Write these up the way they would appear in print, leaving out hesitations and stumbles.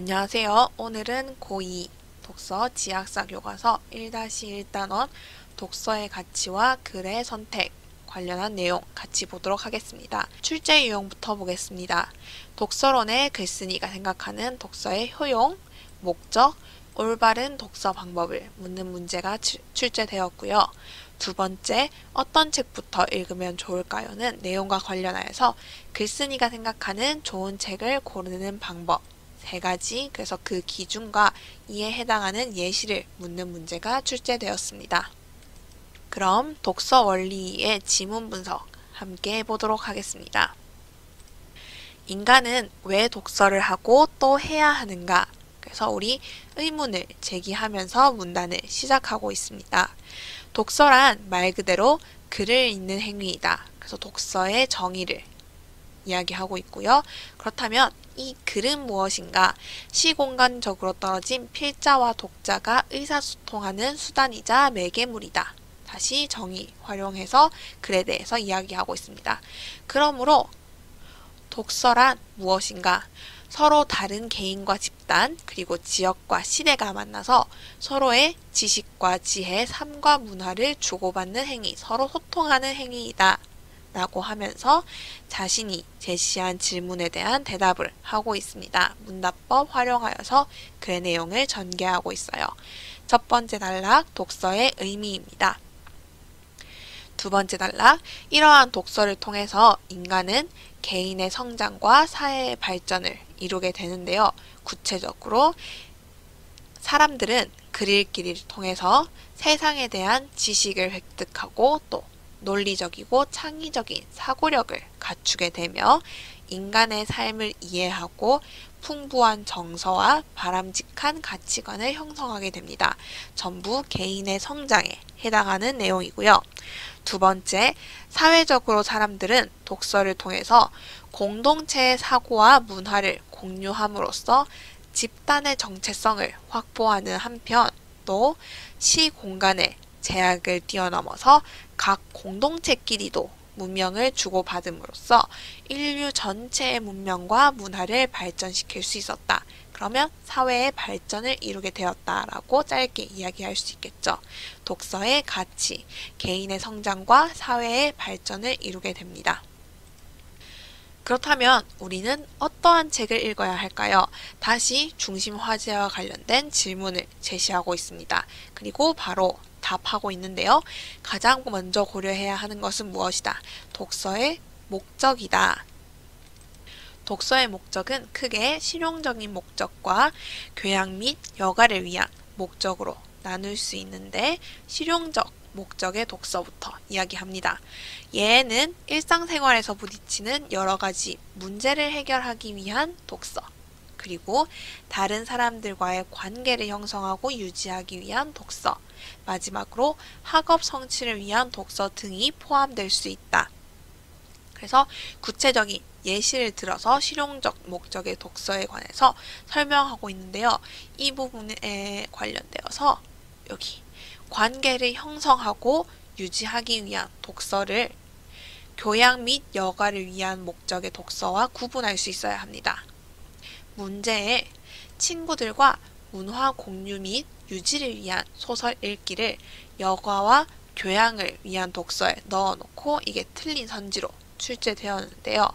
안녕하세요. 오늘은 고2 독서 지학사 교과서 1-1단원 독서의 가치와 글의 선택 관련한 내용 같이 보도록 하겠습니다. 출제 유형부터 보겠습니다. 독서론의 글쓴이가 생각하는 독서의 효용, 목적, 올바른 독서 방법을 묻는 문제가 출제되었고요. 두 번째, 어떤 책부터 읽으면 좋을까요는 내용과 관련하여서 글쓴이가 생각하는 좋은 책을 고르는 방법 세 가지, 그래서 그 기준과 이에 해당하는 예시를 묻는 문제가 출제되었습니다. 그럼 독서 원리의 지문 분석 함께 해보도록 하겠습니다. 인간은 왜 독서를 하고 또 해야 하는가? 그래서 우리 의문을 제기하면서 문단을 시작하고 있습니다. 독서란 말 그대로 글을 읽는 행위이다. 그래서 독서의 정의를 이야기하고 있고요. 그렇다면 이 글은 무엇인가? 시공간적으로 떨어진 필자와 독자가 의사소통하는 수단이자 매개물이다. 다시 정의 활용해서 글에 대해서 이야기하고 있습니다. 그러므로 독서란 무엇인가? 서로 다른 개인과 집단, 그리고 지역과 시대가 만나서 서로의 지식과 지혜, 삶과 문화를 주고받는 행위, 서로 소통하는 행위이다. 라고 하면서 자신이 제시한 질문에 대한 대답을 하고 있습니다. 문답법 활용하여서 글의 내용을 전개하고 있어요. 첫 번째 단락, 독서의 의미입니다. 두 번째 단락, 이러한 독서를 통해서 인간은 개인의 성장과 사회의 발전을 이루게 되는데요. 구체적으로 사람들은 글 읽기를 통해서 세상에 대한 지식을 획득하고 또 논리적이고 창의적인 사고력을 갖추게 되며 인간의 삶을 이해하고 풍부한 정서와 바람직한 가치관을 형성하게 됩니다. 전부 개인의 성장에 해당하는 내용이고요. 두 번째, 사회적으로 사람들은 독서를 통해서 공동체의 사고와 문화를 공유함으로써 집단의 정체성을 확보하는 한편 또 시공간의 제약을 뛰어넘어서 각 공동체끼리도 문명을 주고받음으로써 인류 전체의 문명과 문화를 발전시킬 수 있었다. 그러면 사회의 발전을 이루게 되었다라고 짧게 이야기할 수 있겠죠. 독서의 가치, 개인의 성장과 사회의 발전을 이루게 됩니다. 그렇다면 우리는 어떠한 책을 읽어야 할까요? 다시 중심 화제와 관련된 질문을 제시하고 있습니다. 그리고 바로 답하고 있는데요. 가장 먼저 고려해야 하는 것은 무엇이다? 독서의 목적이다. 독서의 목적은 크게 실용적인 목적과 교양 및 여가를 위한 목적으로 나눌 수 있는데 실용적 목적의 독서부터 이야기합니다. 예에는 일상생활에서 부딪히는 여러 가지 문제를 해결하기 위한 독서, 그리고 다른 사람들과의 관계를 형성하고 유지하기 위한 독서, 마지막으로 학업 성취를 위한 독서 등이 포함될 수 있다. 그래서 구체적인 예시를 들어서 실용적 목적의 독서에 관해서 설명하고 있는데요. 이 부분에 관련되어서 여기 관계를 형성하고 유지하기 위한 독서를 교양 및 여가를 위한 목적의 독서와 구분할 수 있어야 합니다. 문제에 친구들과 문화 공유 및 유지를 위한 소설 읽기를 여가와 교양을 위한 독서에 넣어놓고 이게 틀린 선지로 출제되었는데요.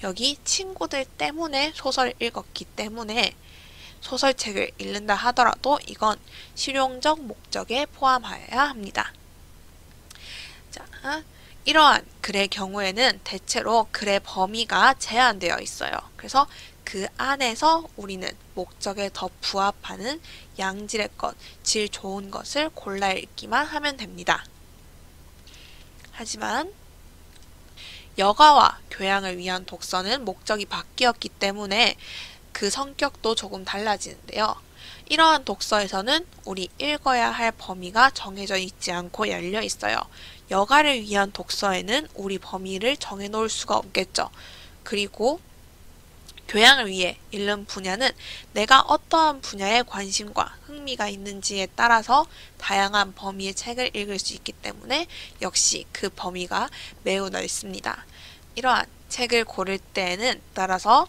여기 친구들 때문에 소설을 읽었기 때문에 소설책을 읽는다 하더라도 이건 실용적 목적에 포함하여야 합니다. 자, 이러한 글의 경우에는 대체로 글의 범위가 제한되어 있어요. 그래서 그 안에서 우리는 목적에 더 부합하는 양질의 것, 질 좋은 것을 골라 읽기만 하면 됩니다. 하지만 여가와 교양을 위한 독서는 목적이 바뀌었기 때문에 그 성격도 조금 달라지는데요. 이러한 독서에서는 우리 읽어야 할 범위가 정해져 있지 않고 열려 있어요. 여가를 위한 독서에는 우리 범위를 정해 놓을 수가 없겠죠. 그리고 교양을 위해 읽는 분야는 내가 어떠한 분야에 관심과 흥미가 있는지에 따라서 다양한 범위의 책을 읽을 수 있기 때문에 역시 그 범위가 매우 넓습니다. 이러한 책을 고를 때에는 따라서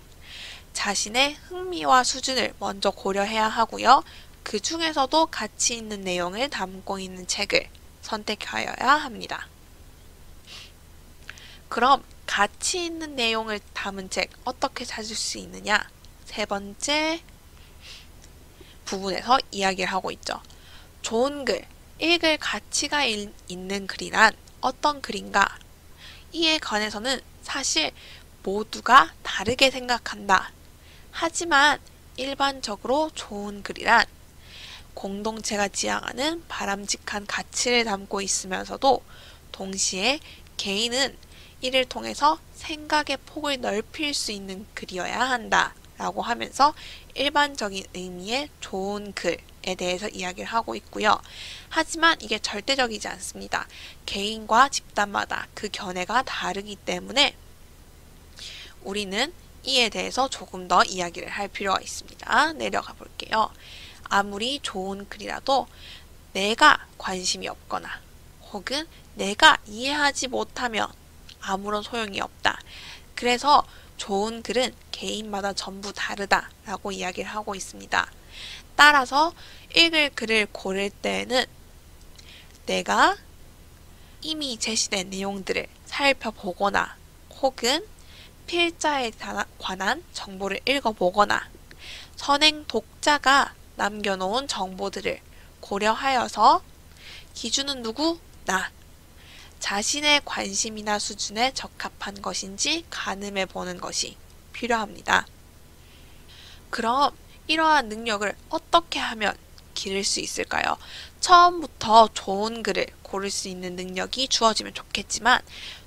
자신의 흥미와 수준을 먼저 고려해야 하고요. 그 중에서도 가치 있는 내용을 담고 있는 책을 선택하여야 합니다. 그럼 가치 있는 내용을 담은 책 어떻게 찾을 수 있느냐? 세 번째 부분에서 이야기를 하고 있죠. 좋은 글, 읽을 가치가 있는 글이란 어떤 글인가? 이에 관해서는 사실 모두가 다르게 생각한다. 하지만 일반적으로 좋은 글이란 공동체가 지향하는 바람직한 가치를 담고 있으면서도 동시에 개인은 이를 통해서 생각의 폭을 넓힐 수 있는 글이어야 한다 라고 하면서 일반적인 의미의 좋은 글에 대해서 이야기를 하고 있고요. 하지만 이게 절대적이지 않습니다. 개인과 집단마다 그 견해가 다르기 때문에 우리는 이에 대해서 조금 더 이야기를 할 필요가 있습니다. 내려가 볼게요. 아무리 좋은 글이라도 내가 관심이 없거나 혹은 내가 이해하지 못하면 아무런 소용이 없다. 그래서 좋은 글은 개인마다 전부 다르다라고 이야기를 하고 있습니다. 따라서 읽을 글을 고를 때에는 내가 이미 제시된 내용들을 살펴보거나 혹은 필자에 관한 정보를 읽어보거나 선행 독자가 남겨놓은 정보들을 고려하여서 기준은 누구? 나. 자신의 관심이나 수준에 적합한 것인지 가늠해 보는 것이 필요합니다. 그럼 이러한 능력을 어떻게 하면 기를 수 있을까요? 처음부터 좋은 글을 고를 수 있는 능력이 주어지면 좋겠지만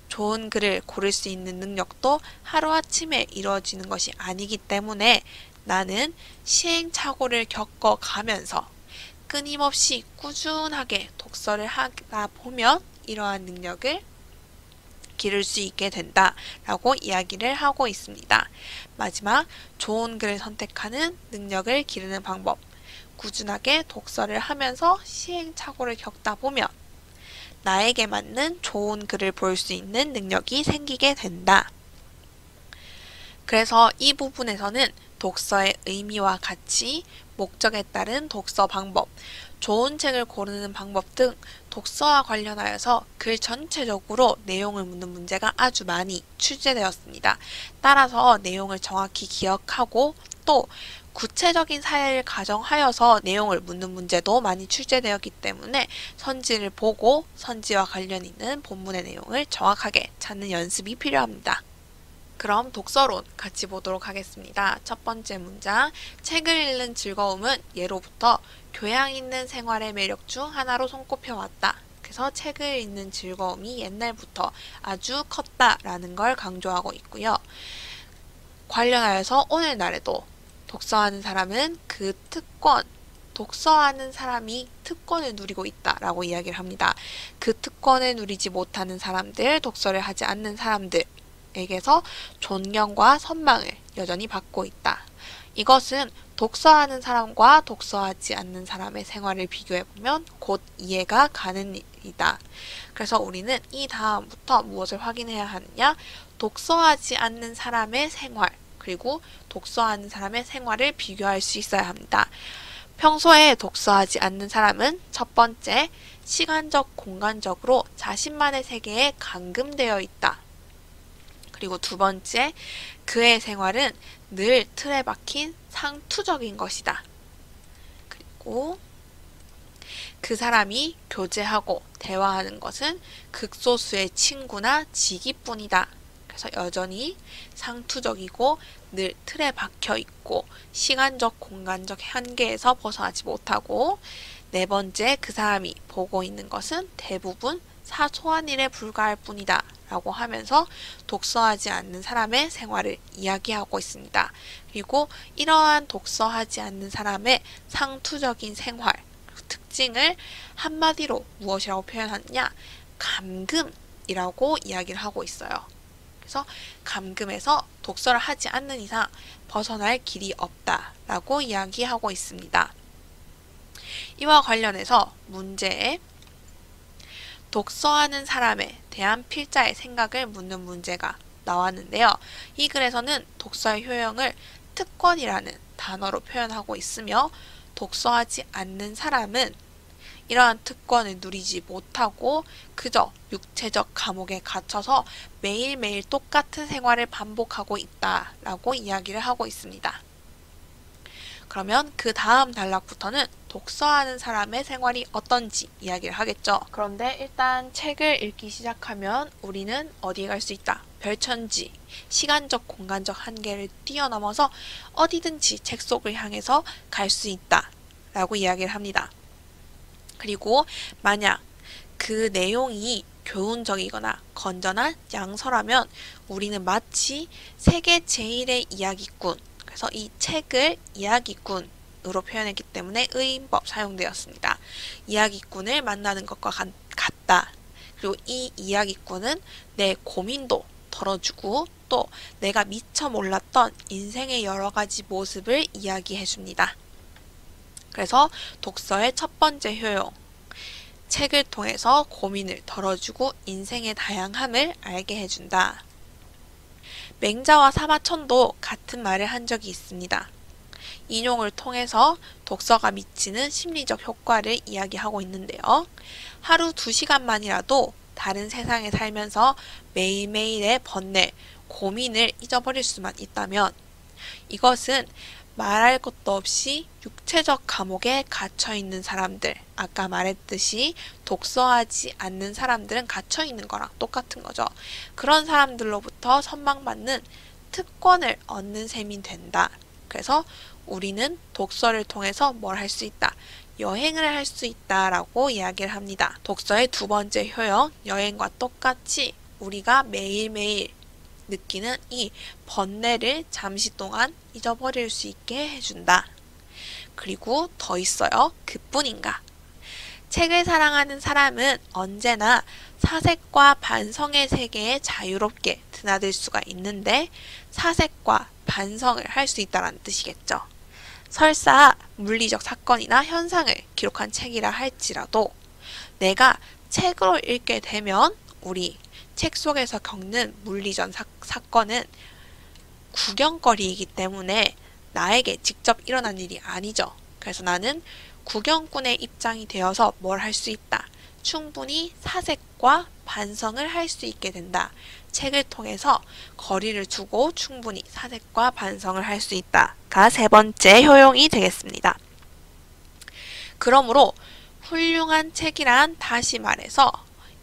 좋은 글을 고를 수 있는 능력도 하루아침에 이루어지는 것이 아니기 때문에 나는 시행착오를 겪어가면서 끊임없이 꾸준하게 독서를 하다 보면 이러한 능력을 기를 수 있게 된다라고 이야기를 하고 있습니다. 마지막, 좋은 글을 선택하는 능력을 기르는 방법. 꾸준하게 독서를 하면서 시행착오를 겪다 보면 나에게 맞는 좋은 글을 볼 수 있는 능력이 생기게 된다. 그래서 이 부분에서는 독서의 의미와 가치, 목적에 따른 독서 방법, 좋은 책을 고르는 방법 등 독서와 관련하여서 글 전체적으로 내용을 묻는 문제가 아주 많이 출제되었습니다. 따라서 내용을 정확히 기억하고 또 구체적인 사례를 가정하여서 내용을 묻는 문제도 많이 출제되었기 때문에 선지를 보고 선지와 관련 있는 본문의 내용을 정확하게 찾는 연습이 필요합니다. 그럼 독서론 같이 보도록 하겠습니다. 첫 번째 문장, 책을 읽는 즐거움은 예로부터 교양 있는 생활의 매력 중 하나로 손꼽혀왔다. 그래서 책을 읽는 즐거움이 옛날부터 아주 컸다라는 걸 강조하고 있고요. 관련하여서 오늘날에도 독서하는 사람은 그 독서하는 사람이 특권을 누리고 있다라고 이야기를 합니다. 그 특권을 누리지 못하는 사람들, 독서를 하지 않는 사람들에게서 존경과 선망을 여전히 받고 있다. 이것은 독서하는 사람과 독서하지 않는 사람의 생활을 비교해보면 곧 이해가 가는 일이다. 그래서 우리는 이 다음부터 무엇을 확인해야 하느냐? 독서하지 않는 사람의 생활, 그리고 독서하는 사람의 생활을 비교할 수 있어야 합니다. 평소에 독서하지 않는 사람은 첫 번째, 시간적, 공간적으로 자신만의 세계에 감금되어 있다. 그리고 두 번째, 그의 생활은 늘 틀에 박힌 상투적인 것이다. 그리고 그 사람이 교제하고 대화하는 것은 극소수의 친구나 지기뿐이다. 그래서 여전히 상투적이고 늘 틀에 박혀 있고 시간적, 공간적 한계에서 벗어나지 못하고, 네 번째, 그 사람이 보고 있는 것은 대부분 사소한 일에 불과할 뿐이다 라고 하면서 독서하지 않는 사람의 생활을 이야기하고 있습니다. 그리고 이러한 독서하지 않는 사람의 상투적인 생활 특징을 한마디로 무엇이라고 표현하느냐? 감금이라고 이야기를 하고 있어요. 그래서 감금에서 독서를 하지 않는 이상 벗어날 길이 없다라고 이야기하고 있습니다. 이와 관련해서 문제에 독서하는 사람에 대한 필자의 생각을 묻는 문제가 나왔는데요. 이 글에서는 독서의 효용을 특권이라는 단어로 표현하고 있으며 독서하지 않는 사람은 이러한 특권을 누리지 못하고 그저 육체적 감옥에 갇혀서 매일매일 똑같은 생활을 반복하고 있다라고 이야기를 하고 있습니다. 그러면 그 다음 단락부터는 독서하는 사람의 생활이 어떤지 이야기를 하겠죠. 그런데 일단 책을 읽기 시작하면 우리는 어디에 갈 수 있다? 별천지, 시간적 공간적 한계를 뛰어넘어서 어디든지 책 속을 향해서 갈 수 있다 라고 이야기를 합니다. 그리고 만약 그 내용이 교훈적이거나 건전한 양서라면 우리는 마치 세계 제1의 이야기꾼, 그래서 이 책을 이야기꾼으로 표현했기 때문에 의인법 사용되었습니다. 이야기꾼을 만나는 것과 같다. 그리고 이 이야기꾼은 내 고민도 덜어주고 또 내가 미처 몰랐던 인생의 여러 가지 모습을 이야기해 줍니다. 그래서 독서의 첫 번째 효용, 책을 통해서 고민을 덜어주고 인생의 다양함을 알게 해준다. 맹자와 사마천도 같은 말을 한 적이 있습니다. 인용을 통해서 독서가 미치는 심리적 효과를 이야기하고 있는데요. 하루 2시간만이라도 다른 세상에 살면서 매일매일의 번뇌, 고민을 잊어버릴 수만 있다면 이것은 말할 것도 없이 육체적 감옥에 갇혀있는 사람들, 아까 말했듯이 독서하지 않는 사람들은 갇혀있는 거랑 똑같은 거죠. 그런 사람들로부터 선망받는 특권을 얻는 셈이 된다. 그래서 우리는 독서를 통해서 뭘 할 수 있다? 여행을 할 수 있다라고 이야기를 합니다. 독서의 두 번째 효용, 여행과 똑같이 우리가 매일매일 느끼는 이 번뇌를 잠시 동안 잊어버릴 수 있게 해준다. 그리고 더 있어요. 그뿐인가? 책을 사랑하는 사람은 언제나 사색과 반성의 세계에 자유롭게 드나들 수가 있는데 사색과 반성을 할 수 있다는 뜻이겠죠. 설사 물리적 사건이나 현상을 기록한 책이라 할지라도 내가 책으로 읽게 되면 우리 책 속에서 겪는 물리적 사건은 구경거리이기 때문에 나에게 직접 일어난 일이 아니죠. 그래서 나는 구경꾼의 입장이 되어서 뭘 할 수 있다. 충분히 사색과 반성을 할 수 있게 된다. 책을 통해서 거리를 두고 충분히 사색과 반성을 할 수 있다가 세 번째 효용이 되겠습니다. 그러므로 훌륭한 책이란 다시 말해서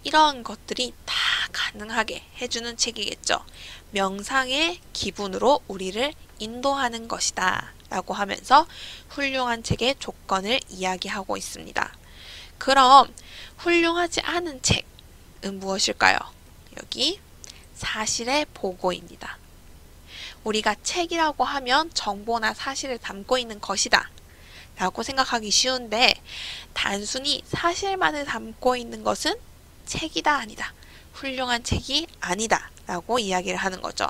이러한 것들이 다 가능하게 해주는 책이겠죠. 명상의 기분으로 우리를 인도하는 것이다 라고 하면서 훌륭한 책의 조건을 이야기하고 있습니다. 그럼 훌륭하지 않은 책은 무엇일까요? 여기 사실의 보고입니다. 우리가 책이라고 하면 정보나 사실을 담고 있는 것이다 라고 생각하기 쉬운데 단순히 사실만을 담고 있는 것은 책이다 아니다. 훌륭한 책이 아니다 라고 이야기를 하는 거죠.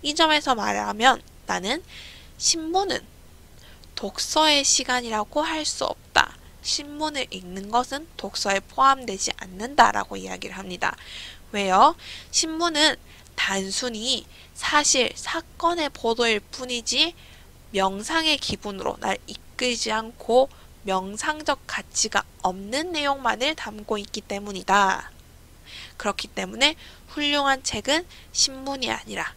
이 점에서 말하면 나는 신문은 독서의 시간이라고 할 수 없다. 신문을 읽는 것은 독서에 포함되지 않는다 라고 이야기를 합니다. 왜요? 신문은 단순히 사실, 사건의 보도일 뿐이지 명상의 기분으로 날 이끌지 않고 명상적 가치가 없는 내용만을 담고 있기 때문이다. 그렇기 때문에 훌륭한 책은 신문이 아니라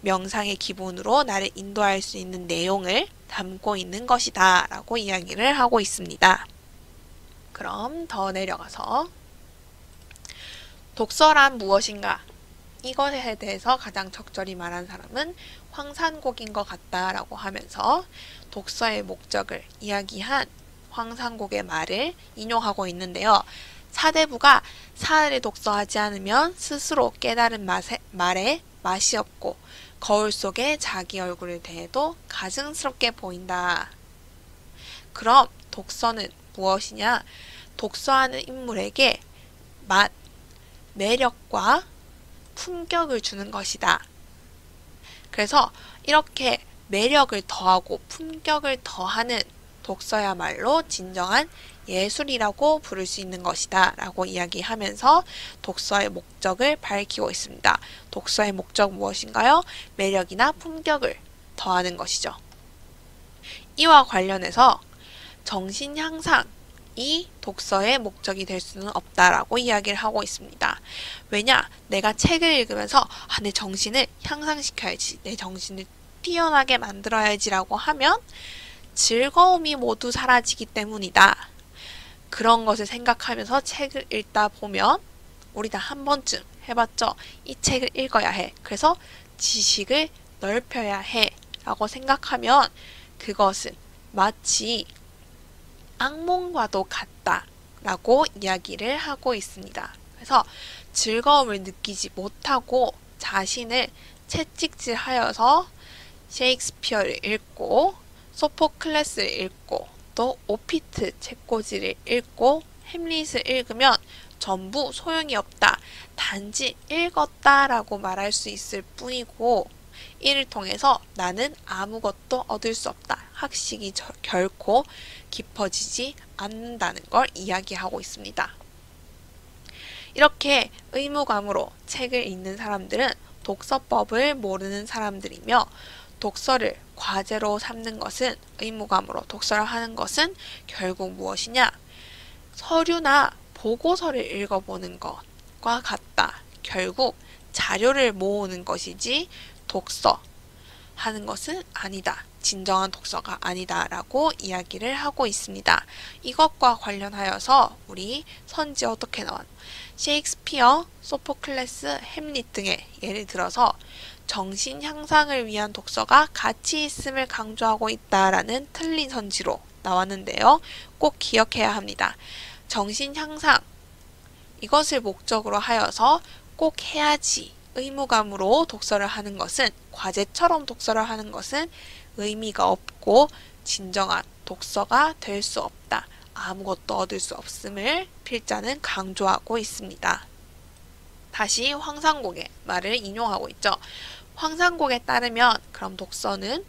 명상의 기본으로 나를 인도할 수 있는 내용을 담고 있는 것이다 라고 이야기를 하고 있습니다. 그럼 더 내려가서 독서란 무엇인가? 이것에 대해서 가장 적절히 말한 사람은 황산곡인 것 같다 라고 하면서 독서의 목적을 이야기한 황산곡의 말을 인용하고 있는데요. 사대부가 사흘을 독서하지 않으면 스스로 깨달은 말에 맛이 없고 거울 속에 자기 얼굴을 대해도 가증스럽게 보인다. 그럼 독서는 무엇이냐? 독서하는 인물에게 맛, 매력과 품격을 주는 것이다. 그래서 이렇게 매력을 더하고 품격을 더하는 독서야말로 진정한 예술이라고 부를 수 있는 것이다 라고 이야기하면서 독서의 목적을 밝히고 있습니다. 독서의 목적 무엇인가요? 매력이나 품격을 더하는 것이죠. 이와 관련해서 정신 향상이 독서의 목적이 될 수는 없다라고 이야기를 하고 있습니다. 왜냐? 내가 책을 읽으면서 내 정신을 향상시켜야지, 내 정신을 뛰어나게 만들어야지라고 하면 즐거움이 모두 사라지기 때문이다. 그런 것을 생각하면서 책을 읽다 보면 우리 다 한 번쯤 해봤죠? 이 책을 읽어야 해. 그래서 지식을 넓혀야 해. 라고 생각하면 그것은 마치 악몽과도 같다. 라고 이야기를 하고 있습니다. 그래서 즐거움을 느끼지 못하고 자신을 채찍질하여서 셰익스피어를 읽고 소포클레스를 읽고 또 오피트 책꽂이를 읽고 햄릿을 읽으면 전부 소용이 없다. 단지 읽었다라고 말할 수 있을 뿐이고 이를 통해서 나는 아무것도 얻을 수 없다. 학식이 결코 깊어지지 않는다는 걸 이야기하고 있습니다. 이렇게 의무감으로 책을 읽는 사람들은 독서법을 모르는 사람들이며 독서를 과제로 삼는 것은 의무감으로 독서를 하는 것은 결국 무엇이냐? 서류나 보고서를 읽어보는 것과 같다. 결국 자료를 모으는 것이지 독서 하는 것은 아니다. 진정한 독서가 아니다. 라고 이야기를 하고 있습니다. 이것과 관련하여서 우리 선지 어떻게 나왔? 셰익스피어, 소포클레스, 햄릿 등의 예를 들어서 정신 향상을 위한 독서가 가치 있음을 강조하고 있다라는 틀린 선지로 나왔는데요. 꼭 기억해야 합니다. 정신 향상, 이것을 목적으로 하여서 꼭 해야지 의무감으로 독서를 하는 것은, 과제처럼 독서를 하는 것은 의미가 없고 진정한 독서가 될 수 없다. 아무것도 얻을 수 없음을 필자는 강조하고 있습니다. 다시 황상국의 말을 인용하고 있죠. 황상국에 따르면 그럼 독서는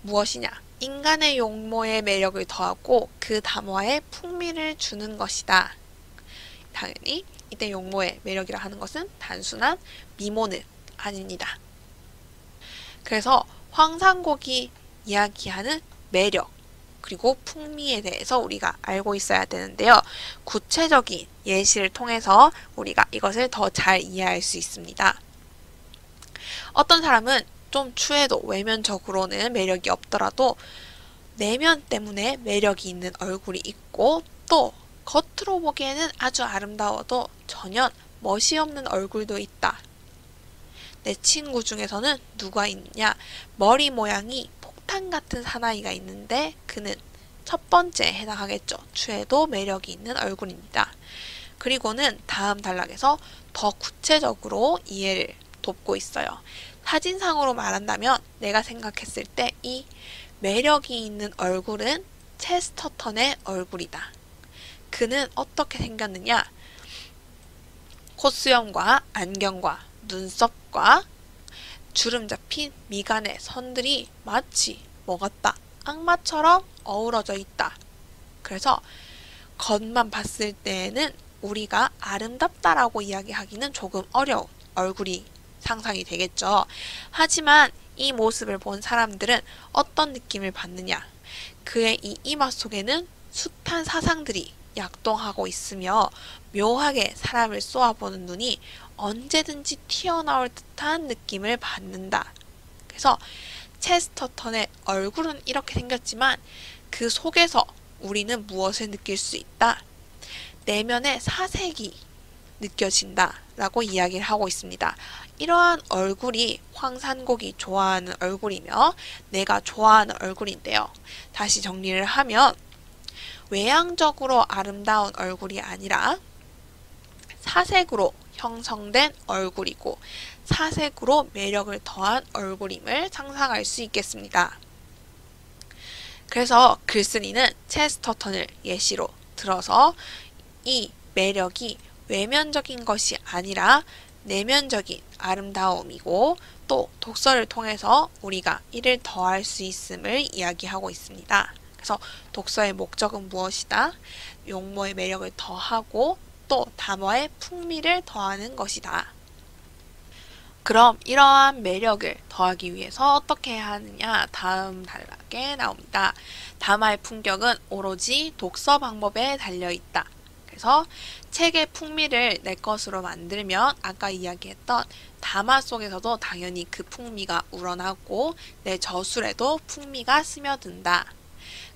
무엇이냐? 인간의 용모의 매력을 더하고 그 담화에 풍미를 주는 것이다. 당연히 이때 용모의 매력이라 하는 것은 단순한 미모는 아닙니다. 그래서 황상국이 이야기하는 매력 그리고 풍미에 대해서 우리가 알고 있어야 되는데요. 구체적인 예시를 통해서 우리가 이것을 더 잘 이해할 수 있습니다. 어떤 사람은 좀 추해도 외면적으로는 매력이 없더라도 내면 때문에 매력이 있는 얼굴이 있고 또 겉으로 보기에는 아주 아름다워도 전혀 멋이 없는 얼굴도 있다. 내 친구 중에서는 누가 있느냐? 머리 모양이 폭탄 같은 사나이가 있는데 그는 첫 번째에 해당하겠죠. 추해도 매력이 있는 얼굴입니다. 그리고는 다음 단락에서 더 구체적으로 이해를 돕고 있어요. 사진상으로 말한다면 내가 생각했을 때 이 매력이 있는 얼굴은 체스터턴의 얼굴이다. 그는 어떻게 생겼느냐? 콧수염과 안경과 눈썹과 주름 잡힌 미간의 선들이 마치 뭐 같다? 악마처럼 어우러져 있다. 그래서 겉만 봤을 때에는 우리가 아름답다라고 이야기하기는 조금 어려운 얼굴이 상상이 되겠죠. 하지만 이 모습을 본 사람들은 어떤 느낌을 받느냐? 그의 이 이마 속에는 숱한 사상들이 약동하고 있으며 묘하게 사람을 쏘아보는 눈이 언제든지 튀어나올 듯한 느낌을 받는다. 그래서 체스터턴의 얼굴은 이렇게 생겼지만 그 속에서 우리는 무엇을 느낄 수 있다? 내면의 사색이 느껴진다 라고 이야기를 하고 있습니다. 이러한 얼굴이 황산곡이 좋아하는 얼굴이며 내가 좋아하는 얼굴인데요. 다시 정리를 하면 외향적으로 아름다운 얼굴이 아니라 사색으로 형성된 얼굴이고 사색으로 매력을 더한 얼굴임을 상상할 수 있겠습니다. 그래서 글쓴이는 체스터턴을 예시로 들어서 이 매력이 외면적인 것이 아니라 내면적인 아름다움이고 또 독서를 통해서 우리가 이를 더할 수 있음을 이야기하고 있습니다. 그래서 독서의 목적은 무엇이다? 용모의 매력을 더하고 또 담화의 풍미를 더하는 것이다. 그럼 이러한 매력을 더하기 위해서 어떻게 해야 하느냐? 다음 단락에 나옵니다. 담화의 품격은 오로지 독서 방법에 달려 있다. 그래서 책의 풍미를 내 것으로 만들면 아까 이야기했던 담화 속에서도 당연히 그 풍미가 우러나고 내 저술에도 풍미가 스며든다.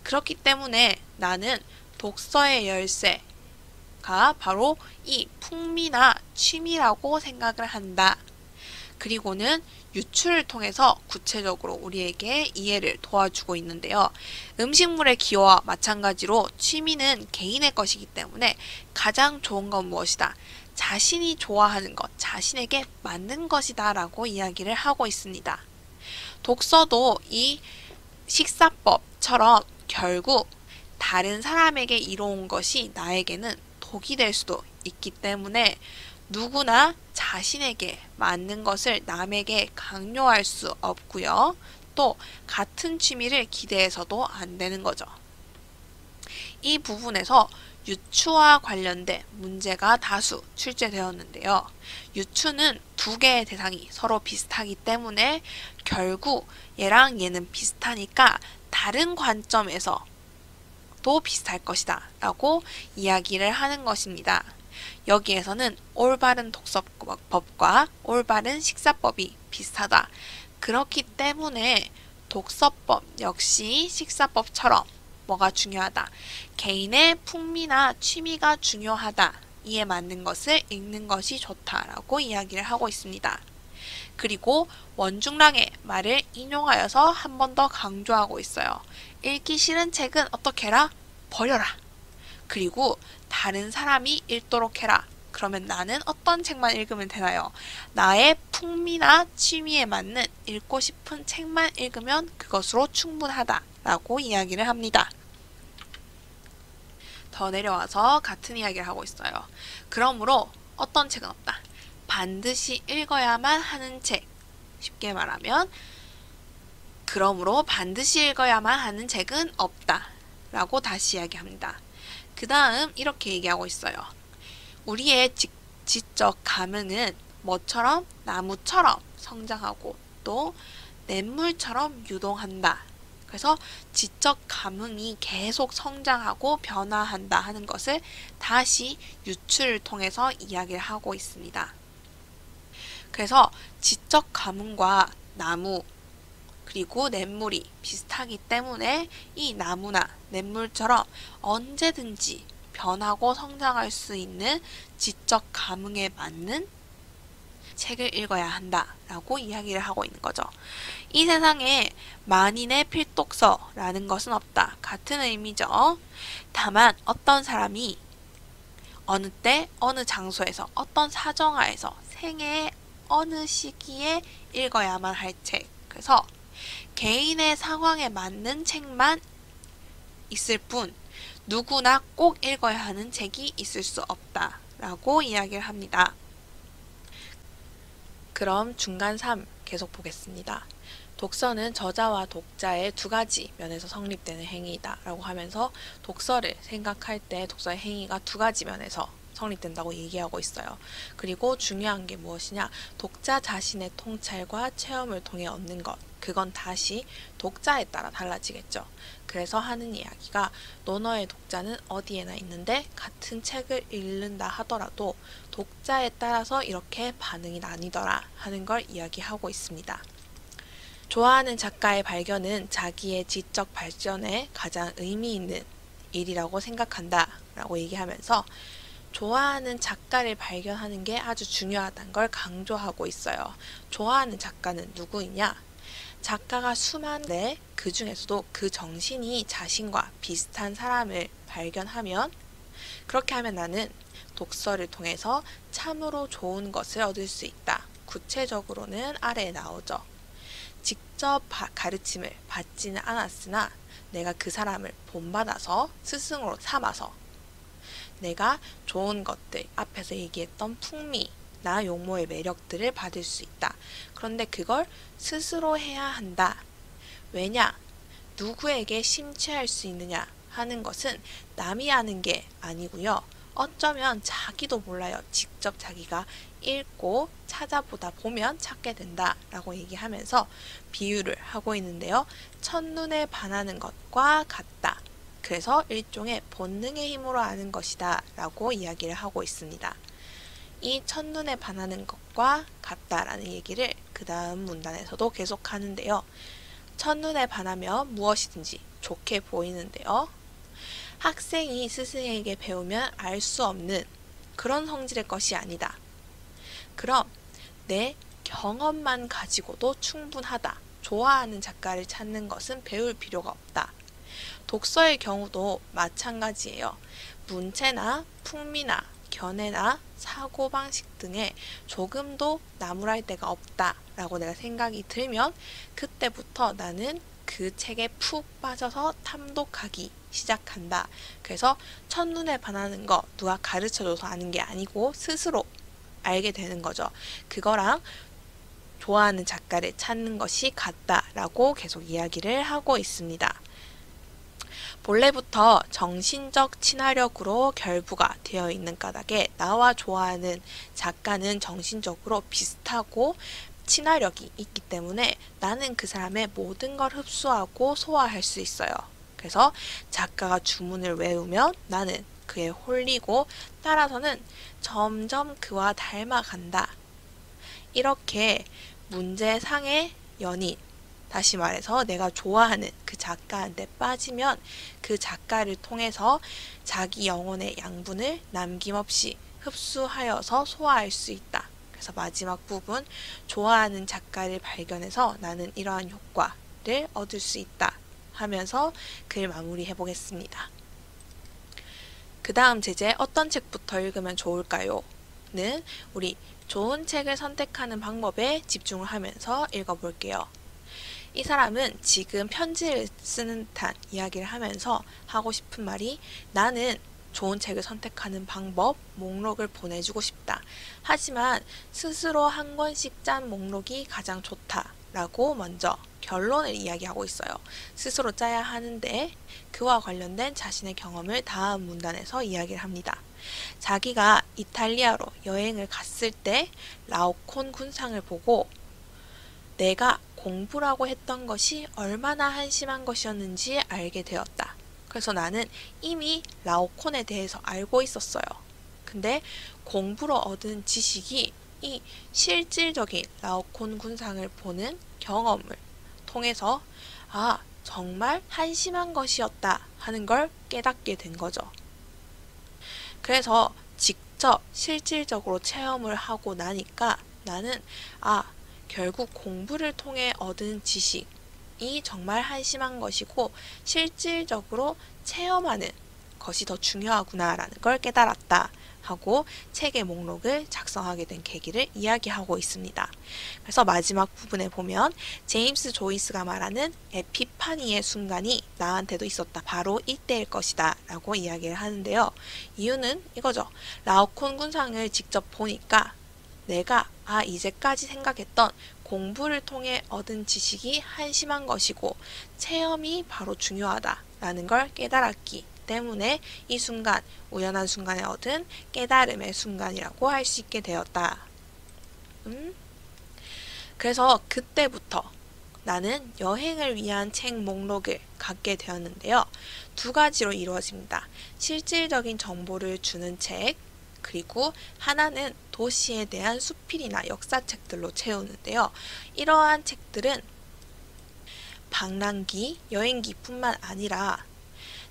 그렇기 때문에 나는 독서의 열쇠가 바로 이 풍미나 취미라고 생각을 한다. 그리고는 유추를 통해서 구체적으로 우리에게 이해를 도와주고 있는데요. 음식물의 기호와 마찬가지로 취미는 개인의 것이기 때문에 가장 좋은 건 무엇이다? 자신이 좋아하는 것, 자신에게 맞는 것이다 라고 이야기를 하고 있습니다. 독서도 이 식사법처럼 결국 다른 사람에게 이로운 것이 나에게는 독이 될 수도 있기 때문에 누구나 자신에게 맞는 것을 남에게 강요할 수 없고요. 또 같은 취미를 기대해서도 안 되는 거죠. 이 부분에서 유추와 관련된 문제가 다수 출제되었는데요. 유추는 두 개의 대상이 서로 비슷하기 때문에 결국 얘랑 얘는 비슷하니까 다른 관점에서 도 비슷할 것이다 라고 이야기를 하는 것입니다. 여기에서는 올바른 독서법과 올바른 식사법이 비슷하다. 그렇기 때문에 독서법 역시 식사법처럼 뭐가 중요하다? 개인의 풍미나 취미가 중요하다. 이에 맞는 것을 읽는 것이 좋다라고 이야기를 하고 있습니다. 그리고 원중랑의 말을 인용하여서 한 번 더 강조하고 있어요. 읽기 싫은 책은 어떻게 해라? 버려라. 그리고 다른 사람이 읽도록 해라. 그러면 나는 어떤 책만 읽으면 되나요? 나의 풍미나 취미에 맞는 읽고 싶은 책만 읽으면 그것으로 충분하다 라고 이야기를 합니다. 더 내려와서 같은 이야기를 하고 있어요. 그러므로 어떤 책은 없다. 반드시 읽어야만 하는 책. 쉽게 말하면 그러므로 반드시 읽어야만 하는 책은 없다 라고 다시 이야기합니다. 그 다음 이렇게 얘기하고 있어요. 우리의 지적 감흥은 뭐처럼? 나무처럼 성장하고 또 냇물처럼 유동한다. 그래서 지적 감흥이 계속 성장하고 변화한다 하는 것을 다시 유추를 통해서 이야기를 하고 있습니다. 그래서 지적 감흥과 나무 그리고 냇물이 비슷하기 때문에 이 나무나 냇물처럼 언제든지 변하고 성장할 수 있는 지적 감흥에 맞는 책을 읽어야 한다라고 이야기를 하고 있는 거죠. 이 세상에 만인의 필독서라는 것은 없다. 같은 의미죠. 다만 어떤 사람이 어느 때, 어느 장소에서, 어떤 사정하에서, 생애의 어느 시기에 읽어야만 할 책. 그래서 개인의 상황에 맞는 책만 있을 뿐 누구나 꼭 읽어야 하는 책이 있을 수 없다 라고 이야기를 합니다. 그럼 중간 3 계속 보겠습니다. 독서는 저자와 독자의 두 가지 면에서 성립되는 행위이다 라고 하면서 독서를 생각할 때 독서의 행위가 두 가지 면에서 성립된다고 얘기하고 있어요. 그리고 중요한 게 무엇이냐? 독자 자신의 통찰과 체험을 통해 얻는 것. 그건 다시 독자에 따라 달라지겠죠. 그래서 하는 이야기가 논어의 독자는 어디에나 있는데 같은 책을 읽는다 하더라도 독자에 따라서 이렇게 반응이 나뉘더라 하는 걸 이야기하고 있습니다. 좋아하는 작가의 발견은 자기의 지적 발전에 가장 의미 있는 일이라고 생각한다 라고 얘기하면서 좋아하는 작가를 발견하는 게 아주 중요하다는 걸 강조하고 있어요. 좋아하는 작가는 누구이냐? 작가가 수많은데 그 중에서도 그 정신이 자신과 비슷한 사람을 발견하면 그렇게 하면 나는 독서를 통해서 참으로 좋은 것을 얻을 수 있다. 구체적으로는 아래에 나오죠. 직접 가르침을 받지는 않았으나 내가 그 사람을 본받아서 스승으로 삼아서 내가 좋은 것들, 앞에서 얘기했던 풍미나 용모의 매력들을 받을 수 있다. 그런데 그걸 스스로 해야 한다. 왜냐? 누구에게 심취할 수 있느냐 하는 것은 남이 하는 게 아니고요. 어쩌면 자기도 몰라요. 직접 자기가 읽고 찾아보다 보면 찾게 된다 라고 얘기하면서 비유를 하고 있는데요. 첫눈에 반하는 것과 같다. 그래서 일종의 본능의 힘으로 아는 것이다 라고 이야기를 하고 있습니다. 이 첫눈에 반하는 것과 같다라는 얘기를 그 다음 문단에서도 계속 하는데요. 첫눈에 반하면 무엇이든지 좋게 보이는데요. 학생이 스승에게 배우면 알 수 없는 그런 성질의 것이 아니다. 그럼 내 경험만 가지고도 충분하다. 좋아하는 작가를 찾는 것은 배울 필요가 없다. 독서의 경우도 마찬가지예요. 문체나 풍미나 견해나 사고방식 등에 조금도 나무랄 데가 없다 라고 내가 생각이 들면 그때부터 나는 그 책에 푹 빠져서 탐독하기 시작한다. 그래서 첫눈에 반하는 거 누가 가르쳐줘서 아는 게 아니고 스스로 알게 되는 거죠. 그거랑 좋아하는 작가를 찾는 것이 같다라고 계속 이야기를 하고 있습니다. 본래부터 정신적 친화력으로 결부가 되어 있는 까닭에 나와 좋아하는 작가는 정신적으로 비슷하고 친화력이 있기 때문에 나는 그 사람의 모든 걸 흡수하고 소화할 수 있어요. 그래서 작가가 주문을 외우면 나는 그에 홀리고 따라서는 점점 그와 닮아간다. 이렇게 문제상의 연인, 다시 말해서 내가 좋아하는 그 작가한테 빠지면 그 작가를 통해서 자기 영혼의 양분을 남김없이 흡수하여서 소화할 수 있다. 그래서 마지막 부분, 좋아하는 작가를 발견해서 나는 이러한 효과를 얻을 수 있다 하면서 글 마무리해 보겠습니다. 그 다음 제재 어떤 책부터 읽으면 좋을까요? 는 우리 좋은 책을 선택하는 방법에 집중을 하면서 읽어볼게요. 이 사람은 지금 편지를 쓰는 듯한 이야기를 하면서 하고 싶은 말이 나는 좋은 책을 선택하는 방법, 목록을 보내주고 싶다. 하지만 스스로 한 권씩 짠 목록이 가장 좋다라고 먼저 결론을 이야기하고 있어요. 스스로 짜야 하는데 그와 관련된 자신의 경험을 다음 문단에서 이야기를 합니다. 자기가 이탈리아로 여행을 갔을 때 라오콘 군상을 보고 내가 공부라고 했던 것이 얼마나 한심한 것이었는지 알게 되었다. 그래서 나는 이미 라오콘에 대해서 알고 있었어요. 근데 공부로 얻은 지식이 이 실질적인 라오콘 군상을 보는 경험을 통해서 아, 정말 한심한 것이었다 하는 걸 깨닫게 된 거죠. 그래서 직접 실질적으로 체험을 하고 나니까 나는 결국 공부를 통해 얻은 지식이 정말 한심한 것이고 실질적으로 체험하는 것이 더 중요하구나라는 걸 깨달았다 하고 책의 목록을 작성하게 된 계기를 이야기하고 있습니다. 그래서 마지막 부분에 보면 제임스 조이스가 말하는 에피파니의 순간이 나한테도 있었다. 바로 이때일 것이다 라고 이야기를 하는데요. 이유는 이거죠. 라오콘 군상을 직접 보니까 내가 이제까지 생각했던 공부를 통해 얻은 지식이 한심한 것이고 체험이 바로 중요하다라는 걸 깨달았기 때문에 이 순간, 우연한 순간에 얻은 깨달음의 순간이라고 할 수 있게 되었다. 그래서 그때부터 나는 여행을 위한 책 목록을 갖게 되었는데요. 두 가지로 이루어집니다. 실질적인 정보를 주는 책, 그리고 하나는 도시에 대한 수필이나 역사책들로 채우는데요. 이러한 책들은 방랑기, 여행기뿐만 아니라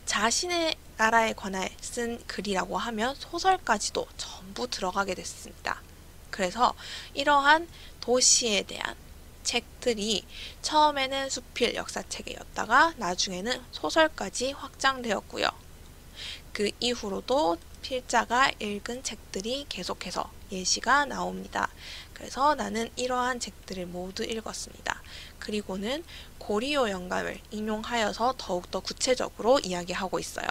자신의 나라에 관해 쓴 글이라고 하면 소설까지도 전부 들어가게 됐습니다. 그래서 이러한 도시에 대한 책들이 처음에는 수필 역사책이었다가 나중에는 소설까지 확장되었고요. 그 이후로도 필자가 읽은 책들이 계속해서 예시가 나옵니다. 그래서 나는 이러한 책들을 모두 읽었습니다. 그리고는 고리오 영감을 인용하여서 더욱더 구체적으로 이야기하고 있어요.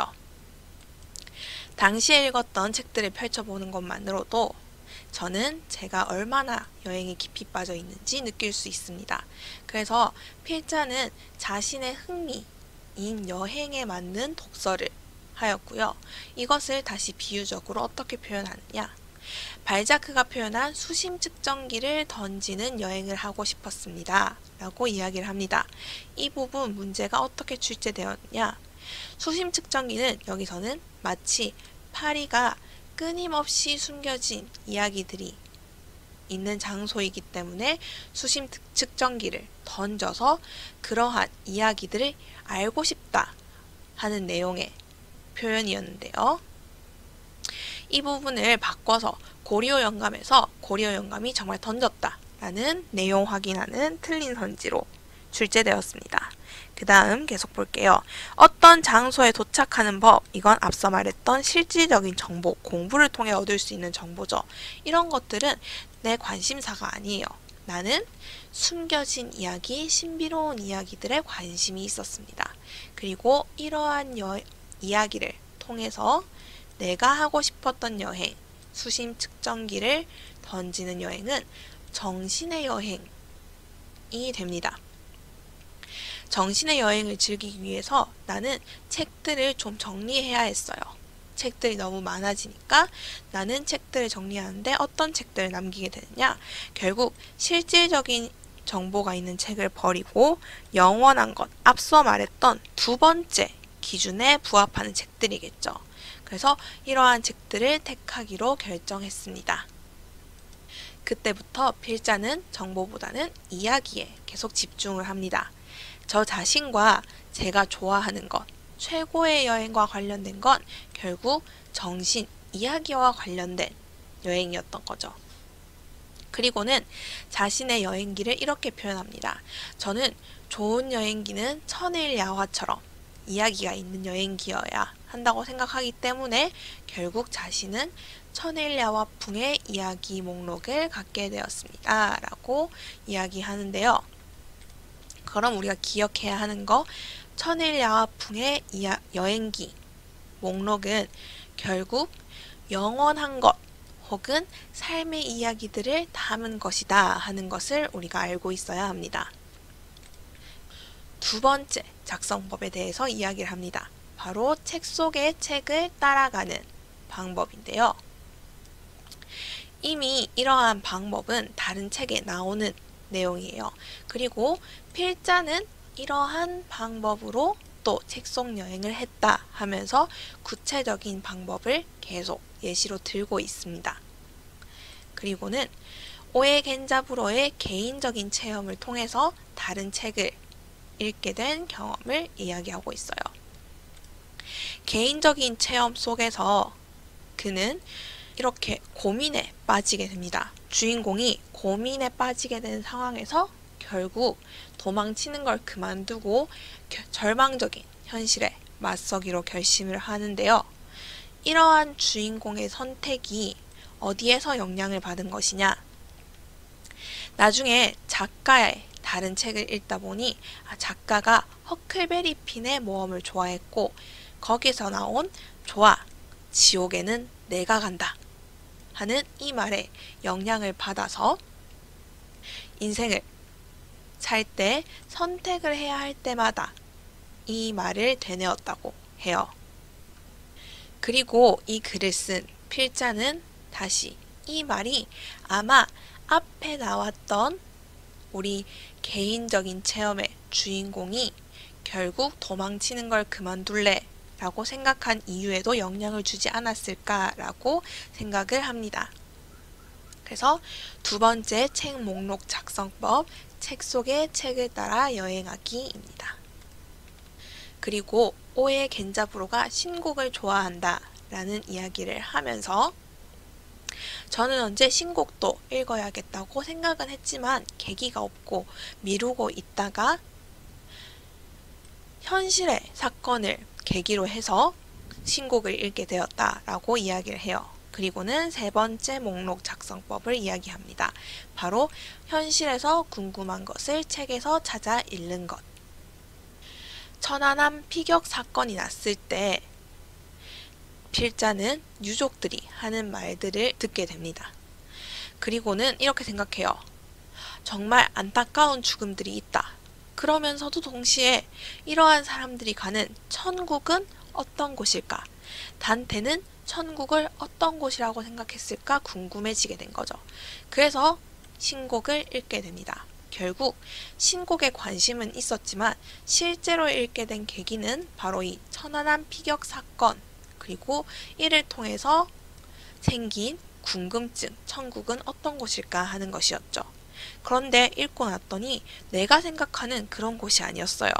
당시에 읽었던 책들을 펼쳐보는 것만으로도 저는 제가 얼마나 여행에 깊이 빠져 있는지 느낄 수 있습니다. 그래서 필자는 자신의 흥미인 여행에 맞는 독서를 하였고요. 이것을 다시 비유적으로 어떻게 표현하느냐? 발자크가 표현한 수심 측정기를 던지는 여행을 하고 싶었습니다. 라고 이야기를 합니다. 이 부분 문제가 어떻게 출제되었냐? 수심 측정기는 여기서는 마치 파리가 끊임없이 숨겨진 이야기들이 있는 장소이기 때문에 수심 측정기를 던져서 그러한 이야기들을 알고 싶다 하는 내용의 표현이었는데요. 이 부분을 바꿔서 고리오 영감에서 고리오 영감이 정말 던졌다 라는 내용 확인하는 틀린 선지로 출제되었습니다. 그 다음 계속 볼게요. 어떤 장소에 도착하는 법, 이건 앞서 말했던 실질적인 정보, 공부를 통해 얻을 수 있는 정보죠. 이런 것들은 내 관심사가 아니에요. 나는 숨겨진 이야기, 신비로운 이야기들에 관심이 있었습니다. 그리고 이러한 이야기를 통해서 내가 하고 싶었던 여행, 수심 측정기를 던지는 여행은 정신의 여행이 됩니다. 정신의 여행을 즐기기 위해서 나는 책들을 좀 정리해야 했어요. 책들이 너무 많아지니까 나는 책들을 정리하는데 어떤 책들을 남기게 되느냐? 결국 실질적인 정보가 있는 책을 버리고 영원한 것, 앞서 말했던 두 번째 기준에 부합하는 책들이겠죠. 그래서 이러한 책들을 택하기로 결정했습니다. 그때부터 필자는 정보보다는 이야기에 계속 집중을 합니다. 저 자신과 제가 좋아하는 것, 최고의 여행과 관련된 건 결국 정신, 이야기와 관련된 여행이었던 거죠. 그리고는 자신의 여행기를 이렇게 표현합니다. 저는 좋은 여행기는 천일야화처럼 이야기가 있는 여행기여야 한다고 생각하기 때문에 결국 자신은 천일야화풍의 이야기 목록을 갖게 되었습니다. 라고 이야기하는데요. 그럼 우리가 기억해야 하는 거, 천일야화풍의 여행기 목록은 결국 영원한 것 혹은 삶의 이야기들을 담은 것이다 하는 것을 우리가 알고 있어야 합니다. 두 번째 작성법에 대해서 이야기를 합니다. 바로 책 속의 책을 따라가는 방법인데요. 이미 이러한 방법은 다른 책에 나오는 내용이에요. 그리고 필자는 이러한 방법으로 또 책 속 여행을 했다 하면서 구체적인 방법을 계속 예시로 들고 있습니다. 그리고는 오에 겐자부로의 개인적인 체험을 통해서 다른 책을 읽게 된 경험을 이야기하고 있어요. 개인적인 체험 속에서 그는 이렇게 고민에 빠지게 됩니다. 주인공이 고민에 빠지게 된 상황에서 결국 도망치는 걸 그만두고 절망적인 현실에 맞서기로 결심을 하는데요. 이러한 주인공의 선택이 어디에서 영향을 받은 것이냐? 나중에 작가의 다른 책을 읽다 보니 작가가 허클베리 핀의 모험을 좋아했고 거기서 나온 좋아, 지옥에는 내가 간다 하는 이 말에 영향을 받아서 인생을 살 때 선택을 해야 할 때마다 이 말을 되뇌었다고 해요. 그리고 이 글을 쓴 필자는 다시 이 말이 아마 앞에 나왔던 우리 개인적인 체험의 주인공이 결국 도망치는 걸 그만둘래 라고 생각한 이유에도 영향을 주지 않았을까라고 생각을 합니다. 그래서 두 번째 책 목록 작성법, 책 속의 책을 따라 여행하기입니다. 그리고 오에 겐자부로가 신곡을 좋아한다 라는 이야기를 하면서 저는 언제 신곡도 읽어야겠다고 생각은 했지만 계기가 없고 미루고 있다가 현실의 사건을 계기로 해서 신곡을 읽게 되었다라고 이야기를 해요. 그리고는 세 번째 목록 작성법을 이야기합니다. 바로 현실에서 궁금한 것을 책에서 찾아 읽는 것. 천안함 피격 사건이 났을 때 필자는 유족들이 하는 말들을 듣게 됩니다. 그리고는 이렇게 생각해요. 정말 안타까운 죽음들이 있다. 그러면서도 동시에 이러한 사람들이 가는 천국은 어떤 곳일까? 단테는 천국을 어떤 곳이라고 생각했을까 궁금해지게 된 거죠. 그래서 신곡을 읽게 됩니다. 결국 신곡에 관심은 있었지만 실제로 읽게 된 계기는 바로 이 천안함 피격 사건, 그리고 이를 통해서 생긴 궁금증, 천국은 어떤 곳일까 하는 것이었죠. 그런데 읽고 났더니 내가 생각하는 그런 곳이 아니었어요.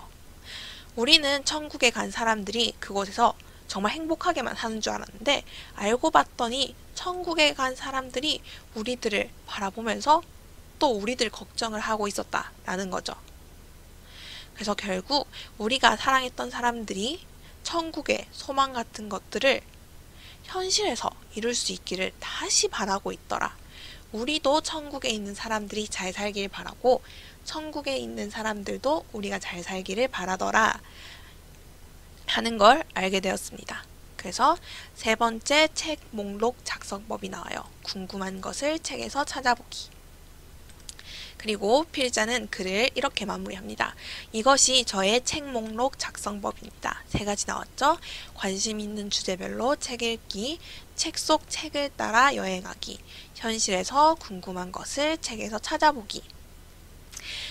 우리는 천국에 간 사람들이 그곳에서 정말 행복하게만 사는 줄 알았는데, 알고 봤더니 천국에 간 사람들이 우리들을 바라보면서 또 우리들 걱정을 하고 있었다라는 거죠. 그래서 결국 우리가 사랑했던 사람들이 천국의 소망 같은 것들을 현실에서 이룰 수 있기를 다시 바라고 있더라. 우리도 천국에 있는 사람들이 잘 살길 바라고 천국에 있는 사람들도 우리가 잘 살기를 바라더라 하는 걸 알게 되었습니다. 그래서 세 번째 책 목록 작성법이 나와요. 궁금한 것을 책에서 찾아보기. 그리고 필자는 글을 이렇게 마무리합니다. 이것이 저의 책 목록 작성법입니다. 세 가지 나왔죠? 관심 있는 주제별로 책 읽기, 책 속 책을 따라 여행하기, 현실에서 궁금한 것을 책에서 찾아보기.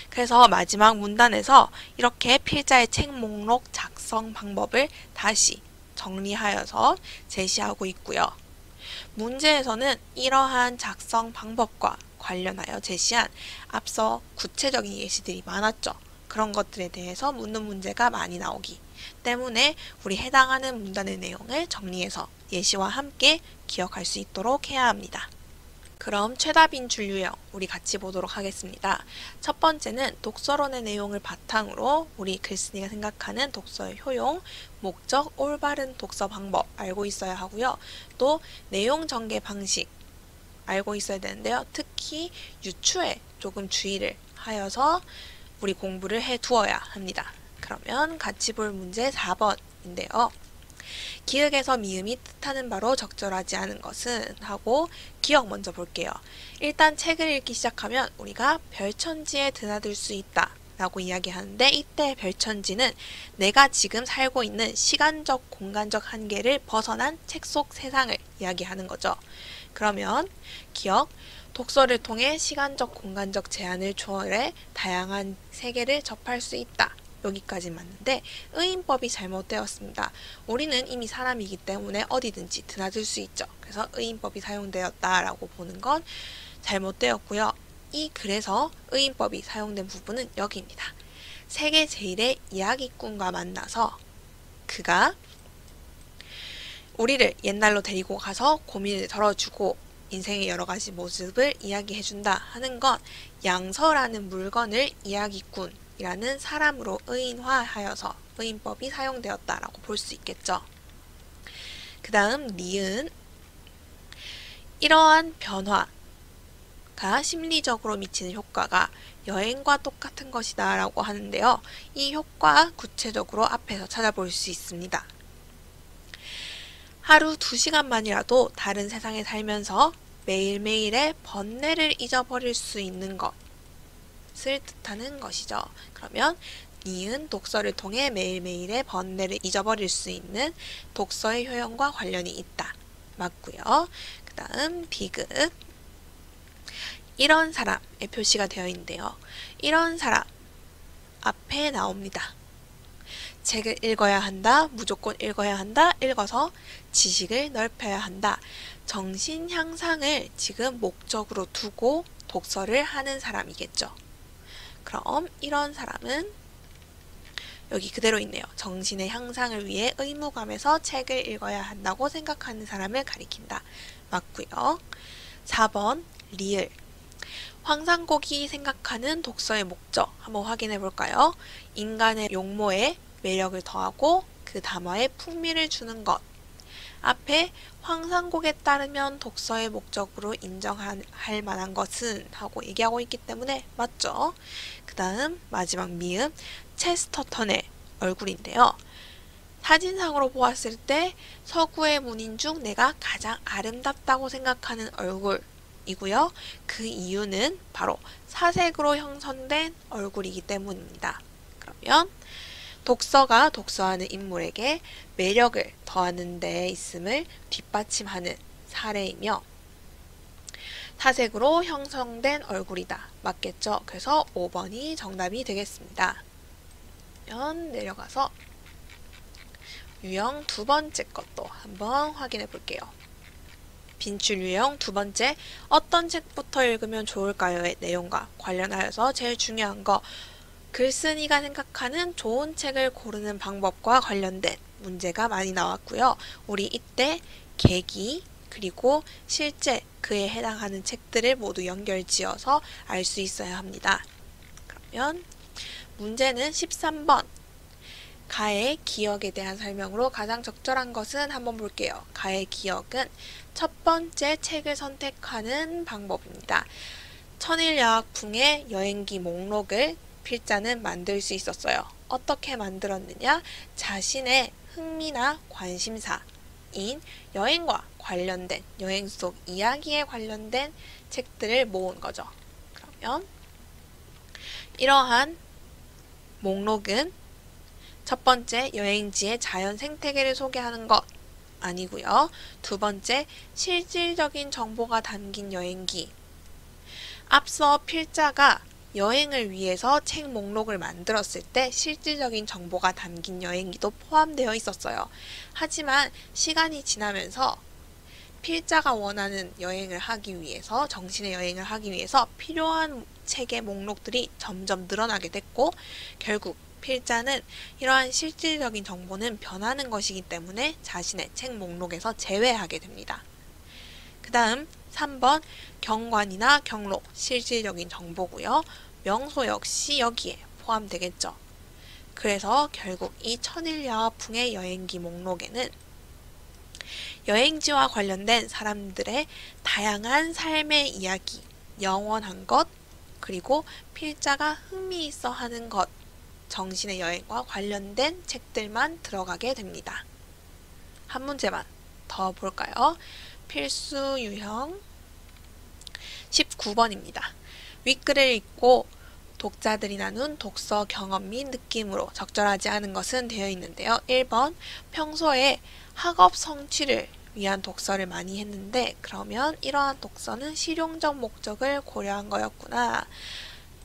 그래서 마지막 문단에서 이렇게 필자의 책 목록 작성 방법을 다시 정리하여서 제시하고 있고요. 문제에서는 이러한 작성 방법과 관련하여 제시한 앞서 구체적인 예시들이 많았죠. 그런 것들에 대해서 묻는 문제가 많이 나오기 때문에 우리 해당하는 문단의 내용을 정리해서 예시와 함께 기억할 수 있도록 해야 합니다. 그럼 최다빈 준유형 우리 같이 보도록 하겠습니다. 첫 번째는 독서론의 내용을 바탕으로 우리 글쓴이가 생각하는 독서의 효용, 목적, 올바른 독서 방법 알고 있어야 하고요. 또 내용 전개 방식 알고 있어야 되는데요. 특히 유추에 조금 주의를 하여서 우리 공부를 해 두어야 합니다. 그러면 같이 볼 문제 4번인데요. 기역에서 미음이 뜻하는 바로 적절하지 않은 것은 하고 기역 먼저 볼게요. 일단 책을 읽기 시작하면 우리가 별천지에 드나들 수 있다 라고 이야기하는데, 이때 별천지는 내가 지금 살고 있는 시간적 공간적 한계를 벗어난 책 속 세상을 이야기하는 거죠. 그러면 기역, 독서를 통해 시간적 공간적 제한을 초월해 다양한 세계를 접할 수 있다. 여기까지 맞는데 의인법이 잘못되었습니다. 우리는 이미 사람이기 때문에 어디든지 드나들 수 있죠. 그래서 의인법이 사용되었다라고 보는 건 잘못되었고요. 이 글에서 의인법이 사용된 부분은 여기입니다. 세계 제1의 이야기꾼과 만나서 그가 우리를 옛날로 데리고 가서 고민을 덜어주고 인생의 여러 가지 모습을 이야기해준다 하는 건 양서라는 물건을 이야기꾼이라는 사람으로 의인화하여서 의인법이 사용되었다라고 볼 수 있겠죠. 그 다음 니은, 이러한 변화가 심리적으로 미치는 효과가 여행과 똑같은 것이다 라고 하는데요. 이 효과 구체적으로 앞에서 찾아볼 수 있습니다. 하루 2시간만이라도 다른 세상에 살면서 매일매일의 번뇌를 잊어버릴 수 있는 것을 뜻하는 것이죠. 그러면 니은 독서를 통해 매일매일의 번뇌를 잊어버릴 수 있는 독서의 효용과 관련이 있다. 맞고요. 그 다음 비극, 이런 사람의 표시가 되어 있는데요. 이런 사람 앞에 나옵니다. 책을 읽어야 한다, 무조건 읽어야 한다, 읽어서 지식을 넓혀야 한다. 정신 향상을 지금 목적으로 두고 독서를 하는 사람이겠죠. 그럼 이런 사람은 여기 그대로 있네요. 정신의 향상을 위해 의무감에서 책을 읽어야 한다고 생각하는 사람을 가리킨다. 맞고요. 4번 리을, 황상곡이 생각하는 독서의 목적 한번 확인해 볼까요? 인간의 용모에 매력을 더하고 그 담화에 풍미를 주는 것. 앞에 황상곡에 따르면 독서의 목적으로 인정할 만한 것은 하고 얘기하고 있기 때문에 맞죠? 그 다음 마지막 미음, 체스터턴의 얼굴인데요. 사진상으로 보았을 때 서구의 문인 중 내가 가장 아름답다고 생각하는 얼굴이고요. 그 이유는 바로 사색으로 형성된 얼굴이기 때문입니다. 그러면 독서가 독서하는 인물에게 매력을 더하는 데 있음을 뒷받침하는 사례이며 사색으로 형성된 얼굴이다. 맞겠죠? 그래서 5번이 정답이 되겠습니다. 그러면 내려가서 유형 두 번째 것도 한번 확인해 볼게요. 빈출 유형 두 번째, 어떤 책부터 읽으면 좋을까요의 내용과 관련하여서 제일 중요한 거, 글쓴이가 생각하는 좋은 책을 고르는 방법과 관련된 문제가 많이 나왔고요. 우리 이때 계기, 그리고 실제 그에 해당하는 책들을 모두 연결지어서 알 수 있어야 합니다. 그러면 문제는 13번. 가의 기억에 대한 설명으로 가장 적절한 것은 한번 볼게요. 가의 기억은 첫 번째 책을 선택하는 방법입니다. 천일여학풍의 여행기 목록을 필자는 만들 수 있었어요. 어떻게 만들었느냐? 자신의 흥미나 관심사인 여행과 관련된, 여행 속 이야기에 관련된 책들을 모은 거죠. 그러면 이러한 목록은 첫 번째, 여행지의 자연 생태계를 소개하는 것 아니고요. 두 번째, 실질적인 정보가 담긴 여행기. 앞서 필자가 여행을 위해서 책 목록을 만들었을 때 실질적인 정보가 담긴 여행기도 포함되어 있었어요. 하지만 시간이 지나면서 필자가 원하는 여행을 하기 위해서, 정신의 여행을 하기 위해서 필요한 책의 목록들이 점점 늘어나게 됐고, 결국 필자는 이러한 실질적인 정보는 변하는 것이기 때문에 자신의 책 목록에서 제외하게 됩니다. 그 다음 3번, 경관이나 경록, 실질적인 정보고요. 명소 역시 여기에 포함되겠죠. 그래서 결국 이 천일야화풍의 여행기 목록에는 여행지와 관련된 사람들의 다양한 삶의 이야기, 영원한 것, 그리고 필자가 흥미있어 하는 것, 정신의 여행과 관련된 책들만 들어가게 됩니다. 한 문제만 더 볼까요? 필수 유형 19번입니다. 윗글을 읽고 독자들이 나눈 독서 경험 및 느낌으로 적절하지 않은 것은 되어 있는데요. 1번, 평소에 학업 성취를 위한 독서를 많이 했는데 그러면 이러한 독서는 실용적 목적을 고려한 거였구나.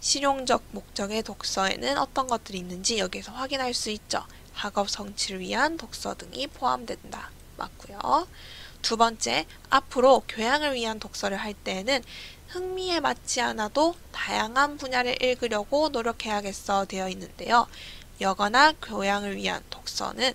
실용적 목적의 독서에는 어떤 것들이 있는지 여기에서 확인할 수 있죠. 학업 성취를 위한 독서 등이 포함된다. 맞고요. 두 번째, 앞으로 교양을 위한 독서를 할 때에는 흥미에 맞지 않아도 다양한 분야를 읽으려고 노력해야겠어 되어 있는데요. 여거나 교양을 위한 독서는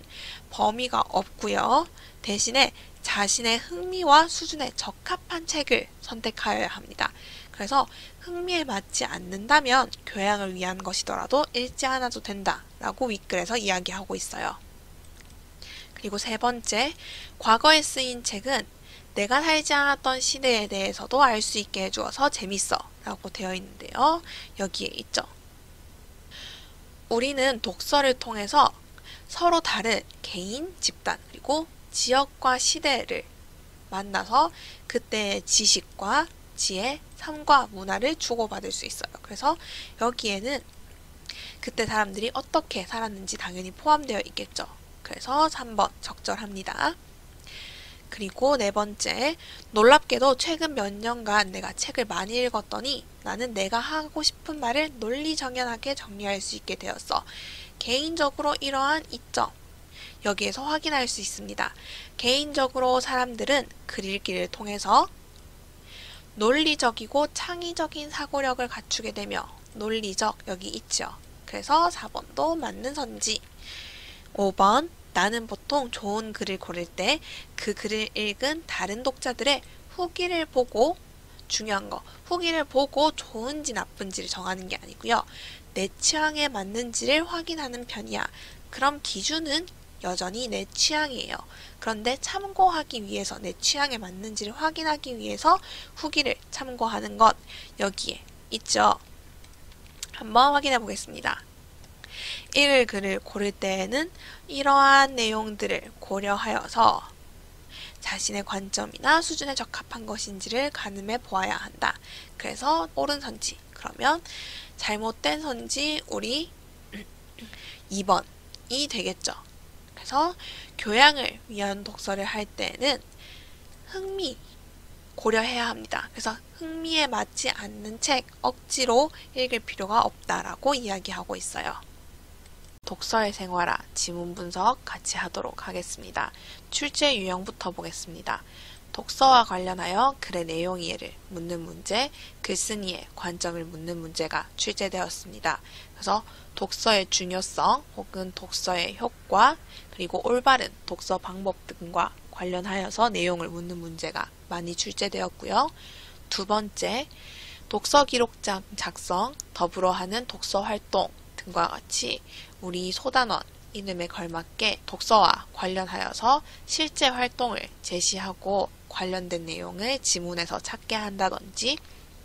범위가 없고요. 대신에 자신의 흥미와 수준에 적합한 책을 선택하여야 합니다. 그래서 흥미에 맞지 않는다면 교양을 위한 것이더라도 읽지 않아도 된다 라고 윗글에서 이야기하고 있어요. 그리고 세 번째, 과거에 쓰인 책은 내가 살지 않았던 시대에 대해서도 알 수 있게 해주어서 재밌어 라고 되어 있는데요. 여기에 있죠. 우리는 독서를 통해서 서로 다른 개인, 집단, 그리고 지역과 시대를 만나서 그때의 지식과 지혜, 삶과 문화를 주고받을 수 있어요. 그래서 여기에는 그때 사람들이 어떻게 살았는지 당연히 포함되어 있겠죠. 그래서 3번 적절합니다. 그리고 네 번째, 놀랍게도 최근 몇 년간 내가 책을 많이 읽었더니 나는 내가 하고 싶은 말을 논리정연하게 정리할 수 있게 되었어. 개인적으로 이러한 이점, 여기에서 확인할 수 있습니다. 개인적으로 사람들은 글 읽기를 통해서 논리적이고 창의적인 사고력을 갖추게 되며 논리적 여기 있죠. 그래서 4번도 맞는 선지. 5번, 나는 보통 좋은 글을 고를 때 그 글을 읽은 다른 독자들의 후기를 보고, 중요한 거, 후기를 보고 좋은지 나쁜지를 정하는 게 아니고요. 내 취향에 맞는지를 확인하는 편이야. 그럼 기준은 여전히 내 취향이에요. 그런데 참고하기 위해서, 내 취향에 맞는지를 확인하기 위해서 후기를 참고하는 것 여기에 있죠. 한번 확인해 보겠습니다. 읽을 글을 고를 때에는 이러한 내용들을 고려하여서 자신의 관점이나 수준에 적합한 것인지를 가늠해 보아야 한다. 그래서 옳은 선지. 그러면 잘못된 선지 우리 2번 되겠죠. 그래서 교양을 위한 독서를 할 때는 흥미 고려해야 합니다. 그래서 흥미에 맞지 않는 책 억지로 읽을 필요가 없다라고 이야기하고 있어요. 독서의 생활화, 지문 분석 같이 하도록 하겠습니다. 출제 유형부터 보겠습니다. 독서와 관련하여 글의 내용 이해를 묻는 문제, 글쓴이의 관점을 묻는 문제가 출제되었습니다. 그래서 독서의 중요성 혹은 독서의 효과, 그리고 올바른 독서 방법 등과 관련하여서 내용을 묻는 문제가 많이 출제되었고요. 두 번째, 독서 기록장 작성, 더불어 하는 독서 활동 등과 같이 우리 소단원 이름에 걸맞게 독서와 관련하여서 실제 활동을 제시하고 관련된 내용을 지문에서 찾게 한다든지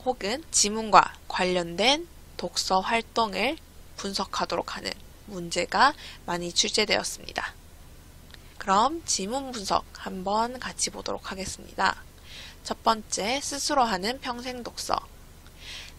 혹은 지문과 관련된 독서 활동을 분석하도록 하는 문제가 많이 출제되었습니다. 그럼 지문 분석 한번 같이 보도록 하겠습니다. 첫 번째, 스스로 하는 평생 독서.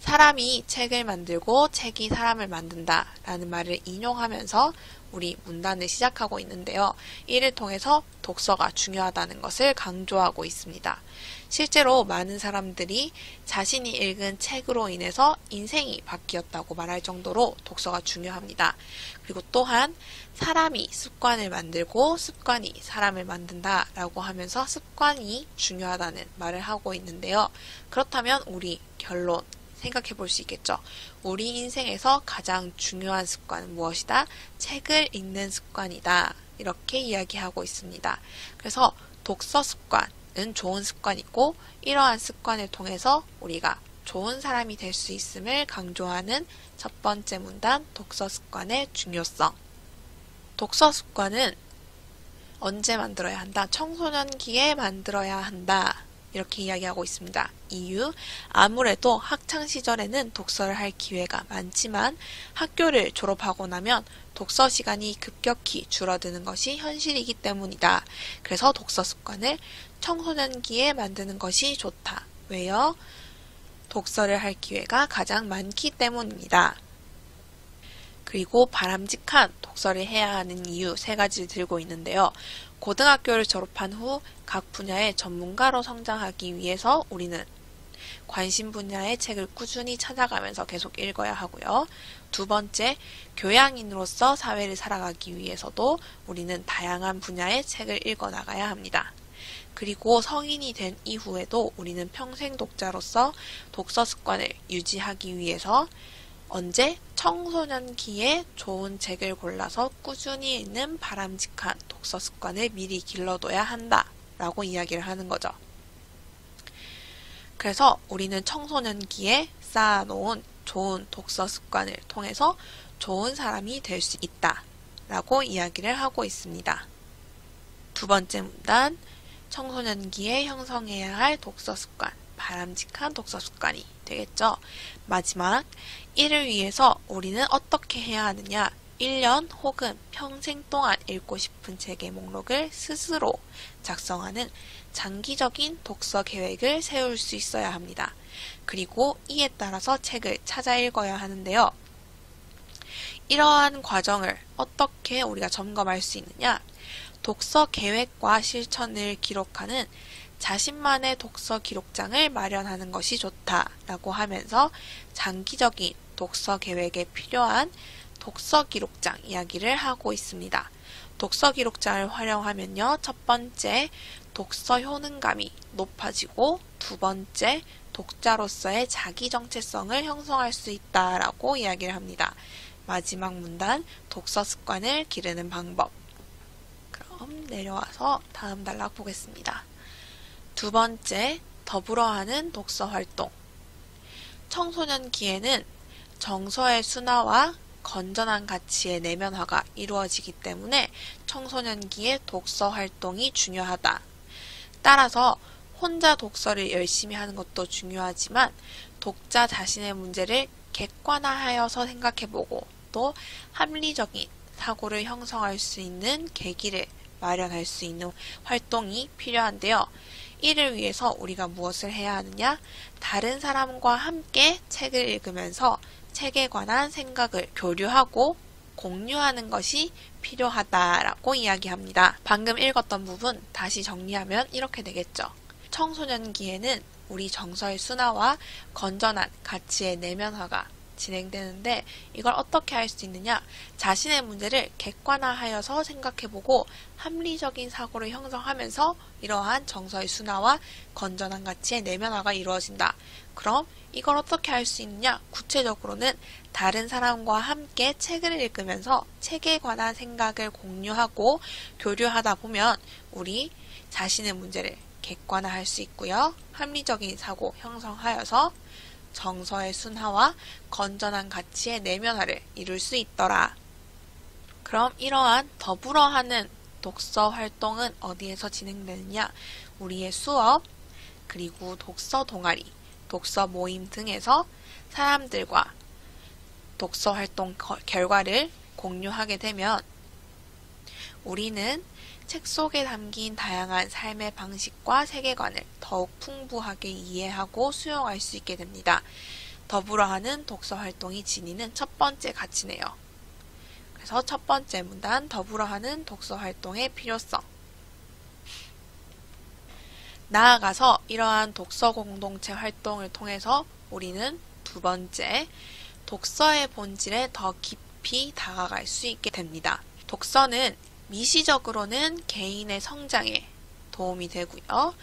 사람이 책을 만들고 책이 사람을 만든다 라는 말을 인용하면서 우리 문단을 시작하고 있는데요. 이를 통해서 독서가 중요하다는 것을 강조하고 있습니다. 실제로 많은 사람들이 자신이 읽은 책으로 인해서 인생이 바뀌었다고 말할 정도로 독서가 중요합니다. 그리고 또한 사람이 습관을 만들고 습관이 사람을 만든다 라고 하면서 습관이 중요하다는 말을 하고 있는데요. 그렇다면 우리 결론 생각해 볼 수 있겠죠. 우리 인생에서 가장 중요한 습관은 무엇이다? 책을 읽는 습관이다. 이렇게 이야기하고 있습니다. 그래서 독서 습관은 좋은 습관이고 이러한 습관을 통해서 우리가 좋은 사람이 될 수 있음을 강조하는 첫 번째 문단, 독서 습관의 중요성. 독서 습관은 언제 만들어야 한다? 청소년기에 만들어야 한다. 이렇게 이야기하고 있습니다. 이유, 아무래도 학창시절에는 독서를 할 기회가 많지만 학교를 졸업하고 나면 독서 시간이 급격히 줄어드는 것이 현실이기 때문이다. 그래서 독서 습관을 청소년기에 만드는 것이 좋다. 왜요? 독서를 할 기회가 가장 많기 때문입니다. 그리고 바람직한 독서를 해야 하는 이유 3가지를 들고 있는데요. 고등학교를 졸업한 후 각 분야의 전문가로 성장하기 위해서 우리는 관심 분야의 책을 꾸준히 찾아가면서 계속 읽어야 하고요. 두 번째, 교양인으로서 사회를 살아가기 위해서도 우리는 다양한 분야의 책을 읽어 나가야 합니다. 그리고 성인이 된 이후에도 우리는 평생 독자로서 독서 습관을 유지하기 위해서 언제? 청소년기에 좋은 책을 골라서 꾸준히 읽는 바람직한 독서 습관을 미리 길러둬야 한다 라고 이야기를 하는 거죠. 그래서 우리는 청소년기에 쌓아놓은 좋은 독서 습관을 통해서 좋은 사람이 될 수 있다 라고 이야기를 하고 있습니다. 두 번째 문단, 청소년기에 형성해야 할 독서 습관, 바람직한 독서 습관이 되겠죠. 마지막, 이를 위해서 우리는 어떻게 해야 하느냐? 1년 혹은 평생 동안 읽고 싶은 책의 목록을 스스로 작성하는 장기적인 독서 계획을 세울 수 있어야 합니다. 그리고 이에 따라서 책을 찾아 읽어야 하는데요. 이러한 과정을 어떻게 우리가 점검할 수 있느냐? 독서 계획과 실천을 기록하는 자신만의 독서 기록장을 마련하는 것이 좋다라고 하면서 장기적인 독서 계획에 필요한 독서 기록장 이야기를 하고 있습니다. 독서 기록장을 활용하면요. 첫 번째, 독서 효능감이 높아지고 두 번째, 독자로서의 자기 정체성을 형성할 수 있다라고 이야기를 합니다. 마지막 문단, 독서 습관을 기르는 방법. 그럼 내려와서 다음 단락 보겠습니다. 두 번째, 더불어 하는 독서 활동. 청소년기에는 정서의 순화와 건전한 가치의 내면화가 이루어지기 때문에 청소년기의 독서 활동이 중요하다. 따라서 혼자 독서를 열심히 하는 것도 중요하지만 독자 자신의 문제를 객관화하여서 생각해보고 또 합리적인 사고를 형성할 수 있는 계기를 마련할 수 있는 활동이 필요한데요. 이를 위해서 우리가 무엇을 해야 하느냐? 다른 사람과 함께 책을 읽으면서 책에 관한 생각을 교류하고 공유하는 것이 필요하다라고 이야기합니다. 방금 읽었던 부분 다시 정리하면 이렇게 되겠죠. 청소년기에는 우리 정서의 순화와 건전한 가치의 내면화가 진행되는데 이걸 어떻게 할 수 있느냐? 자신의 문제를 객관화하여서 생각해보고 합리적인 사고를 형성하면서 이러한 정서의 순화와 건전한 가치의 내면화가 이루어진다. 그럼 이걸 어떻게 할 수 있느냐? 구체적으로는 다른 사람과 함께 책을 읽으면서 책에 관한 생각을 공유하고 교류하다 보면 우리 자신의 문제를 객관화할 수 있고요. 합리적인 사고 형성하여서 정서의 순화와 건전한 가치의 내면화를 이룰 수 있더라. 그럼 이러한 더불어 하는 독서 활동은 어디에서 진행되느냐? 우리의 수업, 그리고 독서 동아리, 독서 모임 등에서 사람들과 독서 활동 결과를 공유하게 되면 우리는 책 속에 담긴 다양한 삶의 방식과 세계관을 더욱 풍부하게 이해하고 수용할 수 있게 됩니다. 더불어 하는 독서 활동이 지니는 첫 번째 가치네요. 그래서 첫 번째 문단, 더불어 하는 독서 활동의 필요성. 나아가서 이러한 독서 공동체 활동을 통해서 우리는 두 번째, 독서의 본질에 더 깊이 다가갈 수 있게 됩니다. 독서는 미시적으로는 개인의 성장에 도움이 되고요.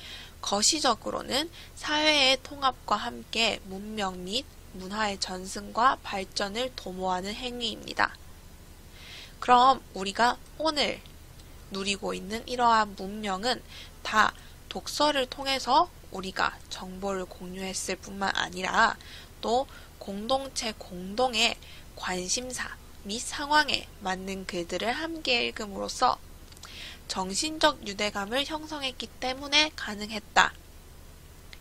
거시적으로는 사회의 통합과 함께 문명 및 문화의 전승과 발전을 도모하는 행위입니다. 그럼 우리가 오늘 누리고 있는 이러한 문명은 다 독서를 통해서 우리가 정보를 공유했을 뿐만 아니라 또 공동체 공동의 관심사 및 상황에 맞는 글들을 함께 읽음으로써 정신적 유대감을 형성했기 때문에 가능했다.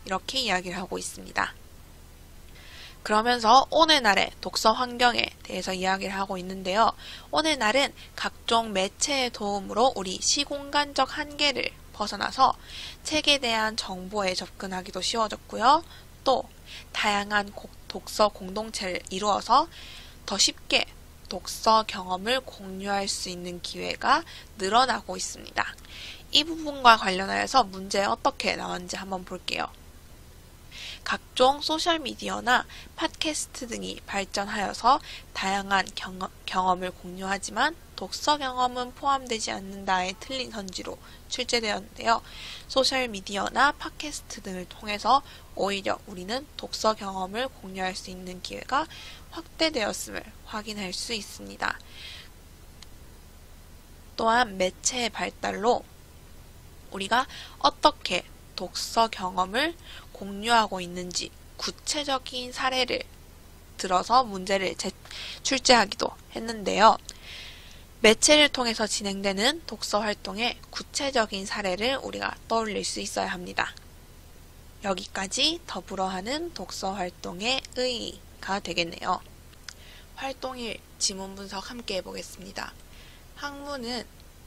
이렇게 이야기를 하고 있습니다. 그러면서 오늘날의 독서 환경에 대해서 이야기를 하고 있는데요. 오늘날은 각종 매체의 도움으로 우리 시공간적 한계를 벗어나서 책에 대한 정보에 접근하기도 쉬워졌고요. 또 다양한 독서 공동체를 이루어서 더 쉽게 독서 경험을 공유할 수 있는 기회가 늘어나고 있습니다. 이 부분과 관련하여서 문제 어떻게 나왔는지 한번 볼게요. 각종 소셜미디어나 팟캐스트 등이 발전하여서 다양한 경험을 공유하지만 독서 경험은 포함되지 않는다의 틀린 선지로 출제되었는데요. 소셜미디어나 팟캐스트 등을 통해서 오히려 우리는 독서 경험을 공유할 수 있는 기회가 확대되었음을 확인할 수 있습니다. 또한 매체의 발달로 우리가 어떻게 독서 경험을 공유하고 있는지 구체적인 사례를 들어서 문제를 출제하기도 했는데요. 매체를 통해서 진행되는 독서 활동의 구체적인 사례를 우리가 떠올릴 수 있어야 합니다. 여기까지 더불어 하는 독서 활동의 의의가 되겠네요. 활동일 지문 분석 함께 해보겠습니다. 학문은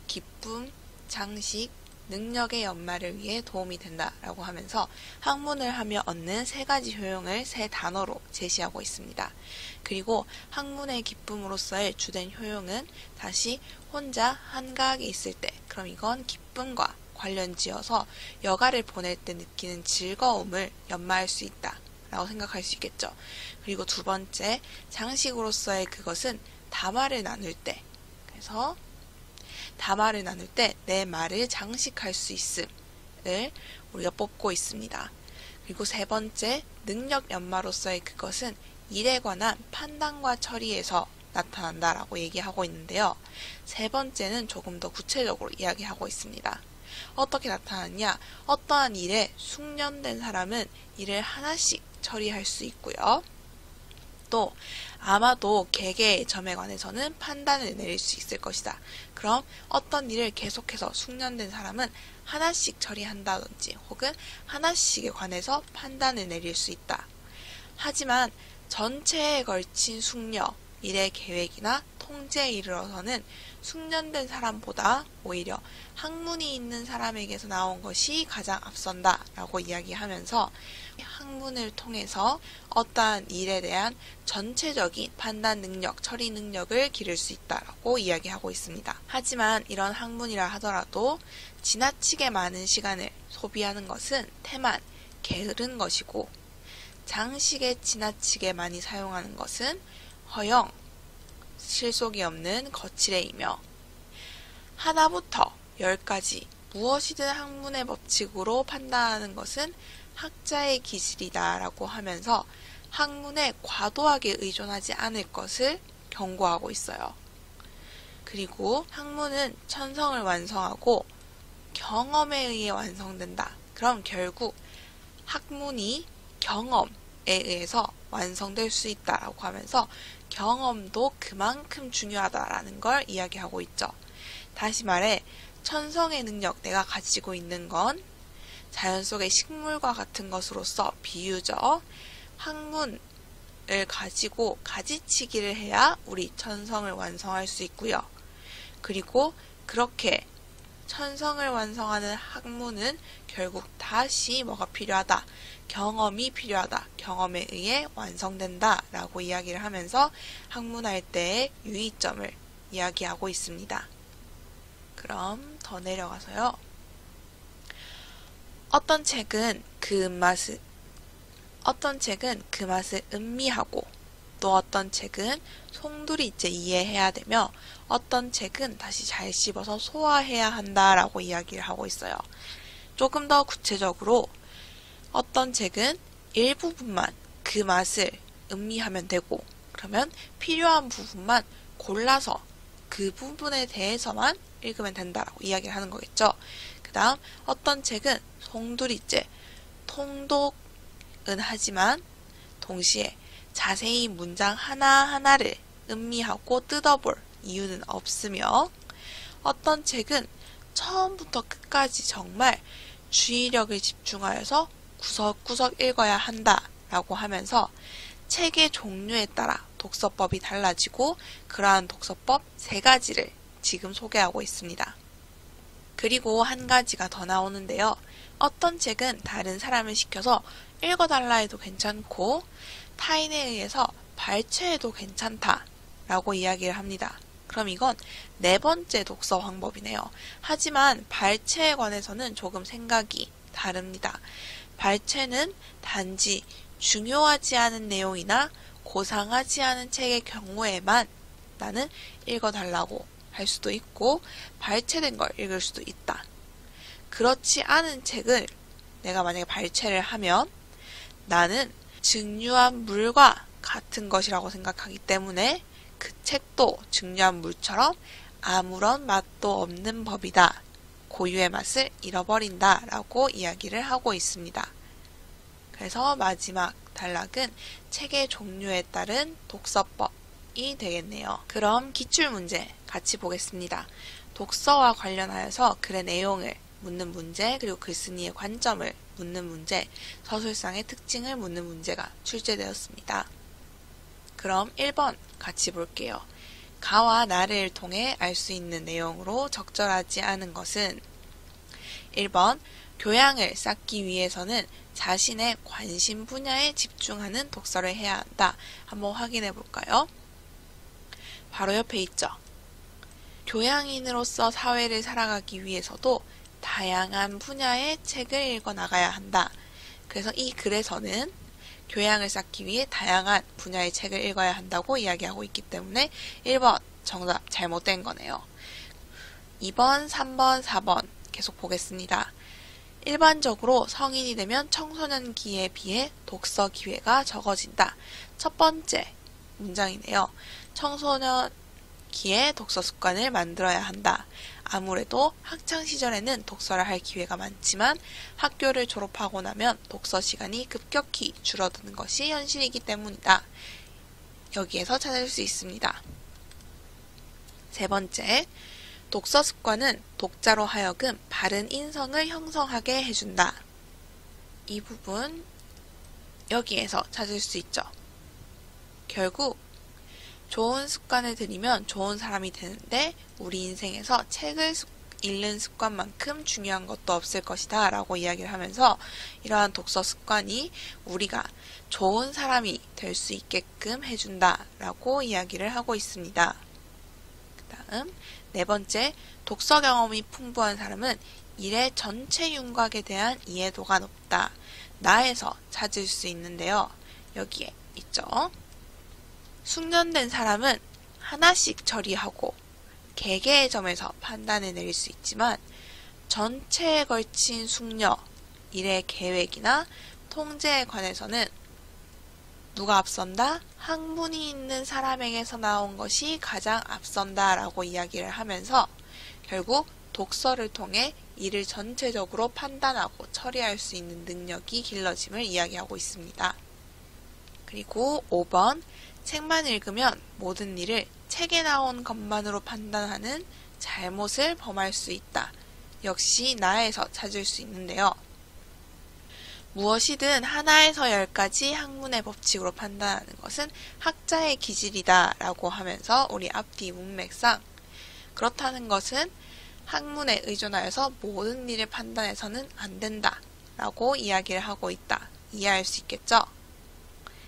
기쁨, 장식, 능력의 연마를 위해 도움이 된다라고 하면서 학문을 하며 얻는 세 가지 효용을 세 단어로 제시하고 있습니다. 그리고 학문의 기쁨으로서의 주된 효용은 다시 혼자 한가하게 있을 때, 그럼 이건 기쁨과 관련지어서 여가를 보낼 때 느끼는 즐거움을 연마할 수 있다 라고 생각할 수 있겠죠. 그리고 두 번째, 장식으로서의 그것은 담화를 나눌 때, 그래서 담화를 나눌 때 내 말을 장식할 수 있음을 우리가 뽑고 있습니다. 그리고 세 번째, 능력 연마로서의 그것은 일에 관한 판단과 처리에서 나타난다라고 얘기하고 있는데요. 세 번째는 조금 더 구체적으로 이야기하고 있습니다. 어떻게 나타나냐? 어떠한 일에 숙련된 사람은 일을 하나씩 처리할 수 있고요. 또 아마도 개개의 점에 관해서는 판단을 내릴 수 있을 것이다. 그럼 어떤 일을 계속해서 숙련된 사람은 하나씩 처리한다든지 혹은 하나씩에 관해서 판단을 내릴 수 있다. 하지만 전체에 걸친 숙려, 일의 계획이나 통제에 이르러서는 숙련된 사람보다 오히려 학문이 있는 사람에게서 나온 것이 가장 앞선다 라고 이야기하면서 학문을 통해서 어떠한 일에 대한 전체적인 판단 능력, 처리 능력을 기를 수 있다라고 이야기하고 있습니다. 하지만 이런 학문이라 하더라도 지나치게 많은 시간을 소비하는 것은 태만, 게으른 것이고 장식에 지나치게 많이 사용하는 것은 허영, 실속이 없는 거칠애이며 하나부터 10까지 무엇이든 학문의 법칙으로 판단하는 것은 학자의 기질이다 라고 하면서 학문에 과도하게 의존하지 않을 것을 경고하고 있어요. 그리고 학문은 천성을 완성하고 경험에 의해 완성된다. 그럼 결국 학문이 경험에 의해서 완성될 수 있다라고 하면서 경험도 그만큼 중요하다라는 걸 이야기하고 있죠. 다시 말해 천성의 능력, 내가 가지고 있는 건 자연 속의 식물과 같은 것으로서 비유적 학문을 가지고 가지치기를 해야 우리 천성을 완성할 수 있고요. 그리고 그렇게 천성을 완성하는 학문은 결국 다시 뭐가 필요하다? 경험이 필요하다. 경험에 의해 완성된다 라고 이야기를 하면서 학문할 때의 유의점을 이야기하고 있습니다. 그럼 더 내려가서요. 어떤 책은 그 맛을 음미하고 또 어떤 책은 송두리째 이해해야 되며 어떤 책은 다시 잘 씹어서 소화해야 한다라고 이야기를 하고 있어요. 조금 더 구체적으로 어떤 책은 일부분만 그 맛을 음미하면 되고 그러면 필요한 부분만 골라서 그 부분에 대해서만 읽으면 된다라고 이야기를 하는 거겠죠. 그 다음 어떤 책은 송두리째 통독은 하지만 동시에 자세히 문장 하나하나를 음미하고 뜯어볼 이유는 없으며 어떤 책은 처음부터 끝까지 정말 주의력을 집중하여서 구석구석 읽어야 한다라고 하면서 책의 종류에 따라 독서법이 달라지고 그러한 독서법 3가지를 지금 소개하고 있습니다. 그리고 한 가지가 더 나오는데요. 어떤 책은 다른 사람을 시켜서 읽어달라 해도 괜찮고 타인에 의해서 발췌해도 괜찮다 라고 이야기를 합니다. 그럼 이건 4번째 독서 방법이네요. 하지만 발췌에 관해서는 조금 생각이 다릅니다. 발췌는 단지 중요하지 않은 내용이나 고상하지 않은 책의 경우에만 나는 읽어달라고 할 수도 있고 발췌된 걸 읽을 수도 있다. 그렇지 않은 책을 내가 만약에 발췌를 하면 나는 증류한 물과 같은 것이라고 생각하기 때문에 그 책도 증류한 물처럼 아무런 맛도 없는 법이다. 고유의 맛을 잃어버린다 라고 이야기를 하고 있습니다. 그래서 마지막 단락은 책의 종류에 따른 독서법이 되겠네요. 그럼 기출문제 같이 보겠습니다. 독서와 관련하여서 글의 내용을 묻는 문제, 그리고 글쓴이의 관점을 묻는 문제, 서술상의 특징을 묻는 문제가 출제되었습니다. 그럼 1번 같이 볼게요. 가와 나를 통해 알 수 있는 내용으로 적절하지 않은 것은 1번 교양을 쌓기 위해서는 자신의 관심 분야에 집중하는 독서를 해야 한다. 한번 확인해 볼까요? 바로 옆에 있죠. 교양인으로서 사회를 살아가기 위해서도 다양한 분야의 책을 읽어 나가야 한다. 그래서 이 글에서는 교양을 쌓기 위해 다양한 분야의 책을 읽어야 한다고 이야기하고 있기 때문에 1번 정답 잘못된 거네요. 2번, 3번, 4번 계속 보겠습니다. 일반적으로 성인이 되면 청소년기에 비해 독서 기회가 적어진다. 첫 번째 문장이네요. 청소년기에 독서 습관을 만들어야 한다. 아무래도 학창시절에는 독서를 할 기회가 많지만 학교를 졸업하고 나면 독서 시간이 급격히 줄어드는 것이 현실이기 때문이다. 여기에서 찾을 수 있습니다. 세 번째, 독서 습관은 독자로 하여금 바른 인성을 형성하게 해준다. 이 부분 여기에서 찾을 수 있죠. 결국 좋은 습관을 들이면 좋은 사람이 되는데 우리 인생에서 책을 읽는 습관만큼 중요한 것도 없을 것이다 라고 이야기를 하면서 이러한 독서 습관이 우리가 좋은 사람이 될 수 있게끔 해준다 라고 이야기를 하고 있습니다. 그 다음 네 번째, 독서 경험이 풍부한 사람은 일의 전체 윤곽에 대한 이해도가 높다. 나에서 찾을 수 있는데요. 여기에 있죠. 숙련된 사람은 하나씩 처리하고 개개의 점에서 판단을 내릴 수 있지만 전체에 걸친 숙려, 일의 계획이나 통제에 관해서는 누가 앞선다? 학문이 있는 사람에게서 나온 것이 가장 앞선다 라고 이야기를 하면서 결국 독서를 통해 일을 전체적으로 판단하고 처리할 수 있는 능력이 길러짐을 이야기하고 있습니다. 그리고 5번, 책만 읽으면 모든 일을 책에 나온 것만으로 판단하는 잘못을 범할 수 있다. 역시 나에서 찾을 수 있는데요. 무엇이든 하나에서 열까지 학문의 법칙으로 판단하는 것은 학자의 기질이다 라고 하면서 우리 앞뒤 문맥상 그렇다는 것은 학문에 의존하여서 모든 일을 판단해서는 안 된다 라고 이야기를 하고 있다. 이해할 수 있겠죠?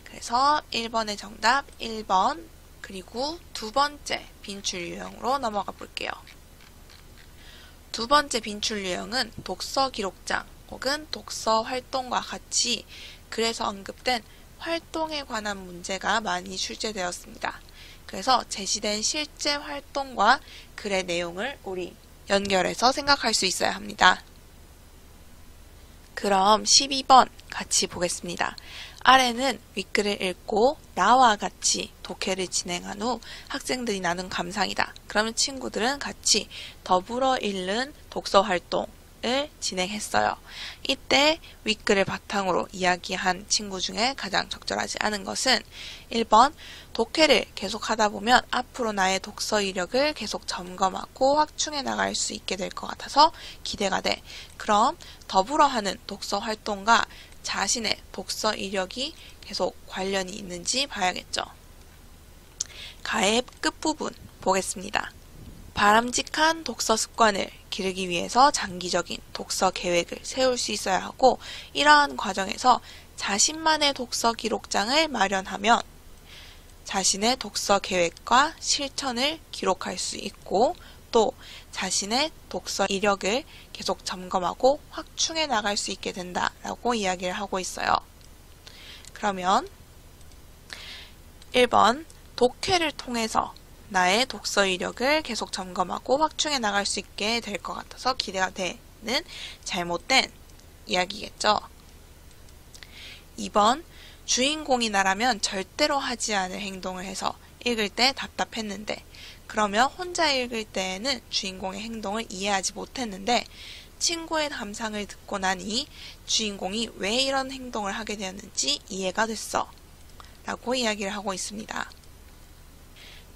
그래서 1번의 정답 1번, 그리고 두 번째 빈출 유형으로 넘어가 볼게요. 두 번째 빈출 유형은 독서 기록장 혹은 독서 활동과 같이 글에서 언급된 활동에 관한 문제가 많이 출제되었습니다. 그래서 제시된 실제 활동과 글의 내용을 우리 연결해서 생각할 수 있어야 합니다. 그럼 12번 같이 보겠습니다. 아래는 윗글을 읽고 나와 같이 독해를 진행한 후 학생들이 나눈 감상이다. 그러면 친구들은 같이 더불어 읽는 독서 활동을 진행했어요. 이때 윗글을 바탕으로 이야기한 친구 중에 가장 적절하지 않은 것은 1번 독해를 계속하다 보면 앞으로 나의 독서 이력을 계속 점검하고 확충해 나갈 수 있게 될 것 같아서 기대가 돼. 그럼 더불어 하는 독서 활동과 자신의 독서 이력이 계속 관련이 있는지 봐야겠죠. 가의 끝부분 보겠습니다. 바람직한 독서 습관을 기르기 위해서 장기적인 독서 계획을 세울 수 있어야 하고 이러한 과정에서 자신만의 독서 기록장을 마련하면 자신의 독서 계획과 실천을 기록할 수 있고 또 자신의 독서 이력을 계속 점검하고 확충해 나갈 수 있게 된다라고 이야기를 하고 있어요. 그러면 1번 독해를 통해서 나의 독서 이력을 계속 점검하고 확충해 나갈 수 있게 될 것 같아서 기대가 되는 잘못된 이야기겠죠. 2번 주인공이 나라면 절대로 하지 않을 행동을 해서 읽을 때 답답했는데 그러면 혼자 읽을 때에는 주인공의 행동을 이해하지 못했는데 친구의 감상을 듣고 나니 주인공이 왜 이런 행동을 하게 되었는지 이해가 됐어 라고 이야기를 하고 있습니다.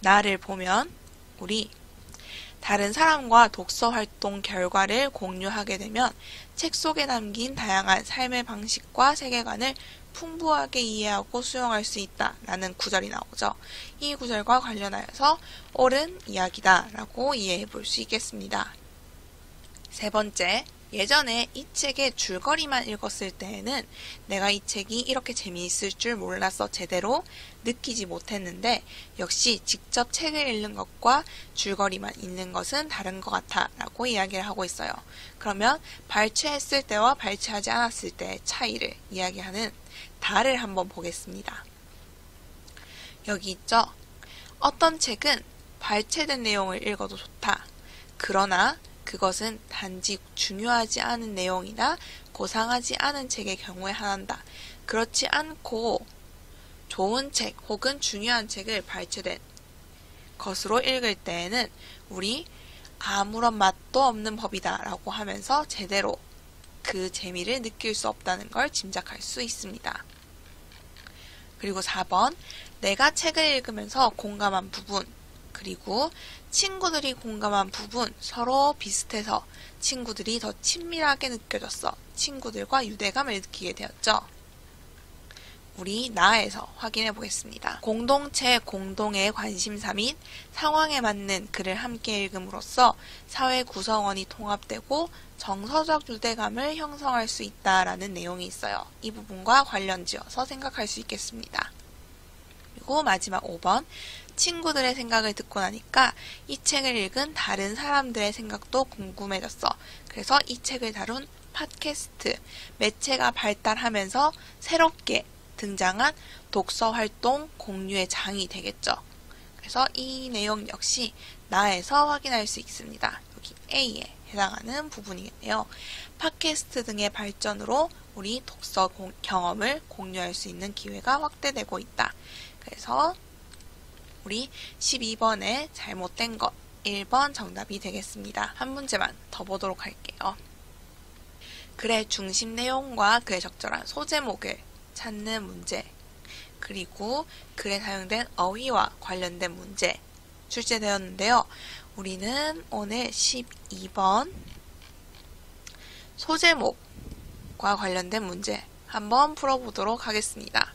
나를 보면 우리 다른 사람과 독서 활동 결과를 공유하게 되면 책 속에 담긴 다양한 삶의 방식과 세계관을 풍부하게 이해하고 수용할 수 있다 라는 구절이 나오죠. 이 구절과 관련하여서 옳은 이야기다 라고 이해해 볼 수 있겠습니다. 세 번째, 예전에 이 책의 줄거리만 읽었을 때에는 내가 이 책이 이렇게 재미있을 줄 몰라서 제대로 느끼지 못했는데 역시 직접 책을 읽는 것과 줄거리만 읽는 것은 다른 것 같아 라고 이야기를 하고 있어요. 그러면 발췌했을 때와 발췌하지 않았을 때의 차이를 이야기하는 달을 한번 보겠습니다. 여기 있죠? 어떤 책은 발췌된 내용을 읽어도 좋다. 그러나 그것은 단지 중요하지 않은 내용이나 고상하지 않은 책의 경우에 한한다. 그렇지 않고 좋은 책 혹은 중요한 책을 발췌된 것으로 읽을 때에는 우리 아무런 맛도 없는 법이다 라고 하면서 제대로 그 재미를 느낄 수 없다는 걸 짐작할 수 있습니다. 그리고 4번, 내가 책을 읽으면서 공감한 부분, 그리고 친구들이 공감한 부분 서로 비슷해서 친구들이 더 친밀하게 느껴졌어. 친구들과 유대감을 느끼게 되었죠. 우리 나에서 확인해 보겠습니다. 공동체 공동의 관심사 및 상황에 맞는 글을 함께 읽음으로써 사회 구성원이 통합되고 정서적 유대감을 형성할 수 있다라는 내용이 있어요. 이 부분과 관련 지어서 생각할 수 있겠습니다. 그리고 마지막 5번, 친구들의 생각을 듣고 나니까 이 책을 읽은 다른 사람들의 생각도 궁금해졌어. 그래서 이 책을 다룬 팟캐스트, 매체가 발달하면서 새롭게 등장한 독서 활동 공유의 장이 되겠죠. 그래서 이 내용 역시 나에서 확인할 수 있습니다. 여기 A에 해당하는 부분이겠네요. 팟캐스트 등의 발전으로 우리 독서 경험을 공유할 수 있는 기회가 확대되고 있다. 그래서 우리 12번에 잘못된 것 1번 정답이 되겠습니다. 한 문제만 더 보도록 할게요. 글의 중심 내용과 그에 적절한 소제목을 찾는 문제, 그리고 글에 사용된 어휘와 관련된 문제 출제되었는데요. 우리는 오늘 12번 소제목과 관련된 문제 한번 풀어보도록 하겠습니다.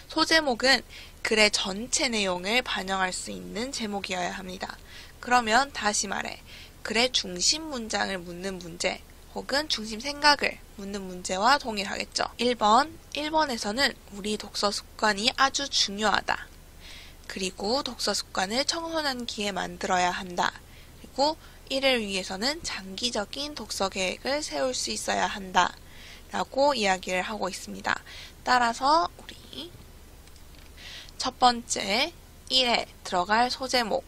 소제목은 글의 전체 내용을 반영할 수 있는 제목이어야 합니다. 그러면 다시 말해 글의 중심 문장을 묻는 문제 혹은 중심 생각을 묻는 문제와 동일하겠죠. 1번에서는 우리 독서 습관이 아주 중요하다. 그리고 독서 습관을 청소년기에 만들어야 한다. 그리고 이를 위해서는 장기적인 독서 계획을 세울 수 있어야 한다. 라고 이야기를 하고 있습니다. 따라서 우리 첫 번째 1에 들어갈 소제목은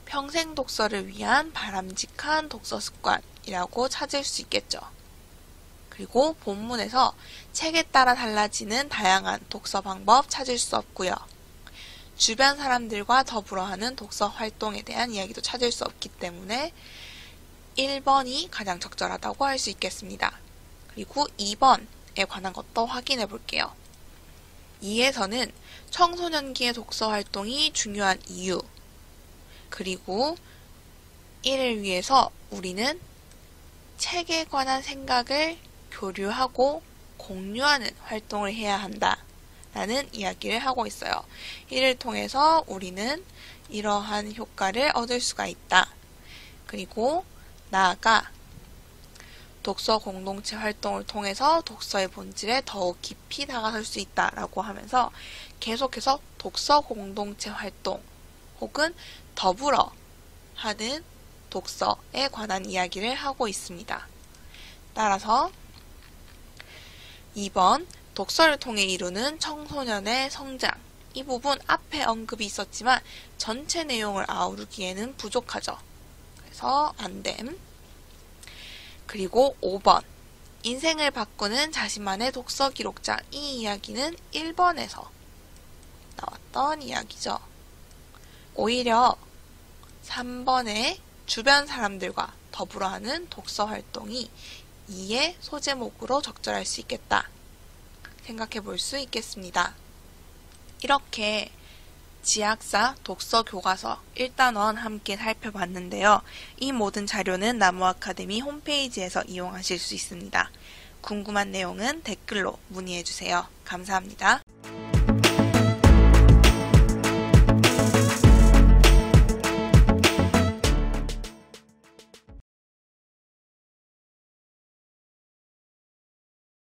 평생 독서를 위한 바람직한 독서 습관이라고 찾을 수 있겠죠. 그리고 본문에서 책에 따라 달라지는 다양한 독서 방법 찾을 수 없고요. 주변 사람들과 더불어 하는 독서 활동에 대한 이야기도 찾을 수 없기 때문에 1번이 가장 적절하다고 할 수 있겠습니다. 그리고 2번에 관한 것도 확인해 볼게요. 2에서는 청소년기의 독서 활동이 중요한 이유, 그리고 이를 위해서 우리는 책에 관한 생각을 교류하고 공유하는 활동을 해야 한다 라는 이야기를 하고 있어요. 이를 통해서 우리는 이러한 효과를 얻을 수가 있다. 그리고 나아가 독서 공동체 활동을 통해서 독서의 본질에 더욱 깊이 다가설 수 있다라고 하면서 계속해서 독서 공동체 활동 혹은 더불어 하는 독서에 관한 이야기를 하고 있습니다. 따라서 2번 독서를 통해 이루는 청소년의 성장, 이 부분 앞에 언급이 있었지만 전체 내용을 아우르기에는 부족하죠. 그래서 안됨. 그리고 5번 인생을 바꾸는 자신만의 독서 기록장, 이 이야기는 1번에서 나왔던 이야기죠. 오히려 3번의 주변 사람들과 더불어 하는 독서 활동이 2의 소제목으로 적절할 수 있겠다 생각해 볼 수 있겠습니다. 이렇게 지학사 독서 교과서 1단원 함께 살펴봤는데요. 이 모든 자료는 나무 아카데미 홈페이지에서 이용하실 수 있습니다. 궁금한 내용은 댓글로 문의해 주세요. 감사합니다.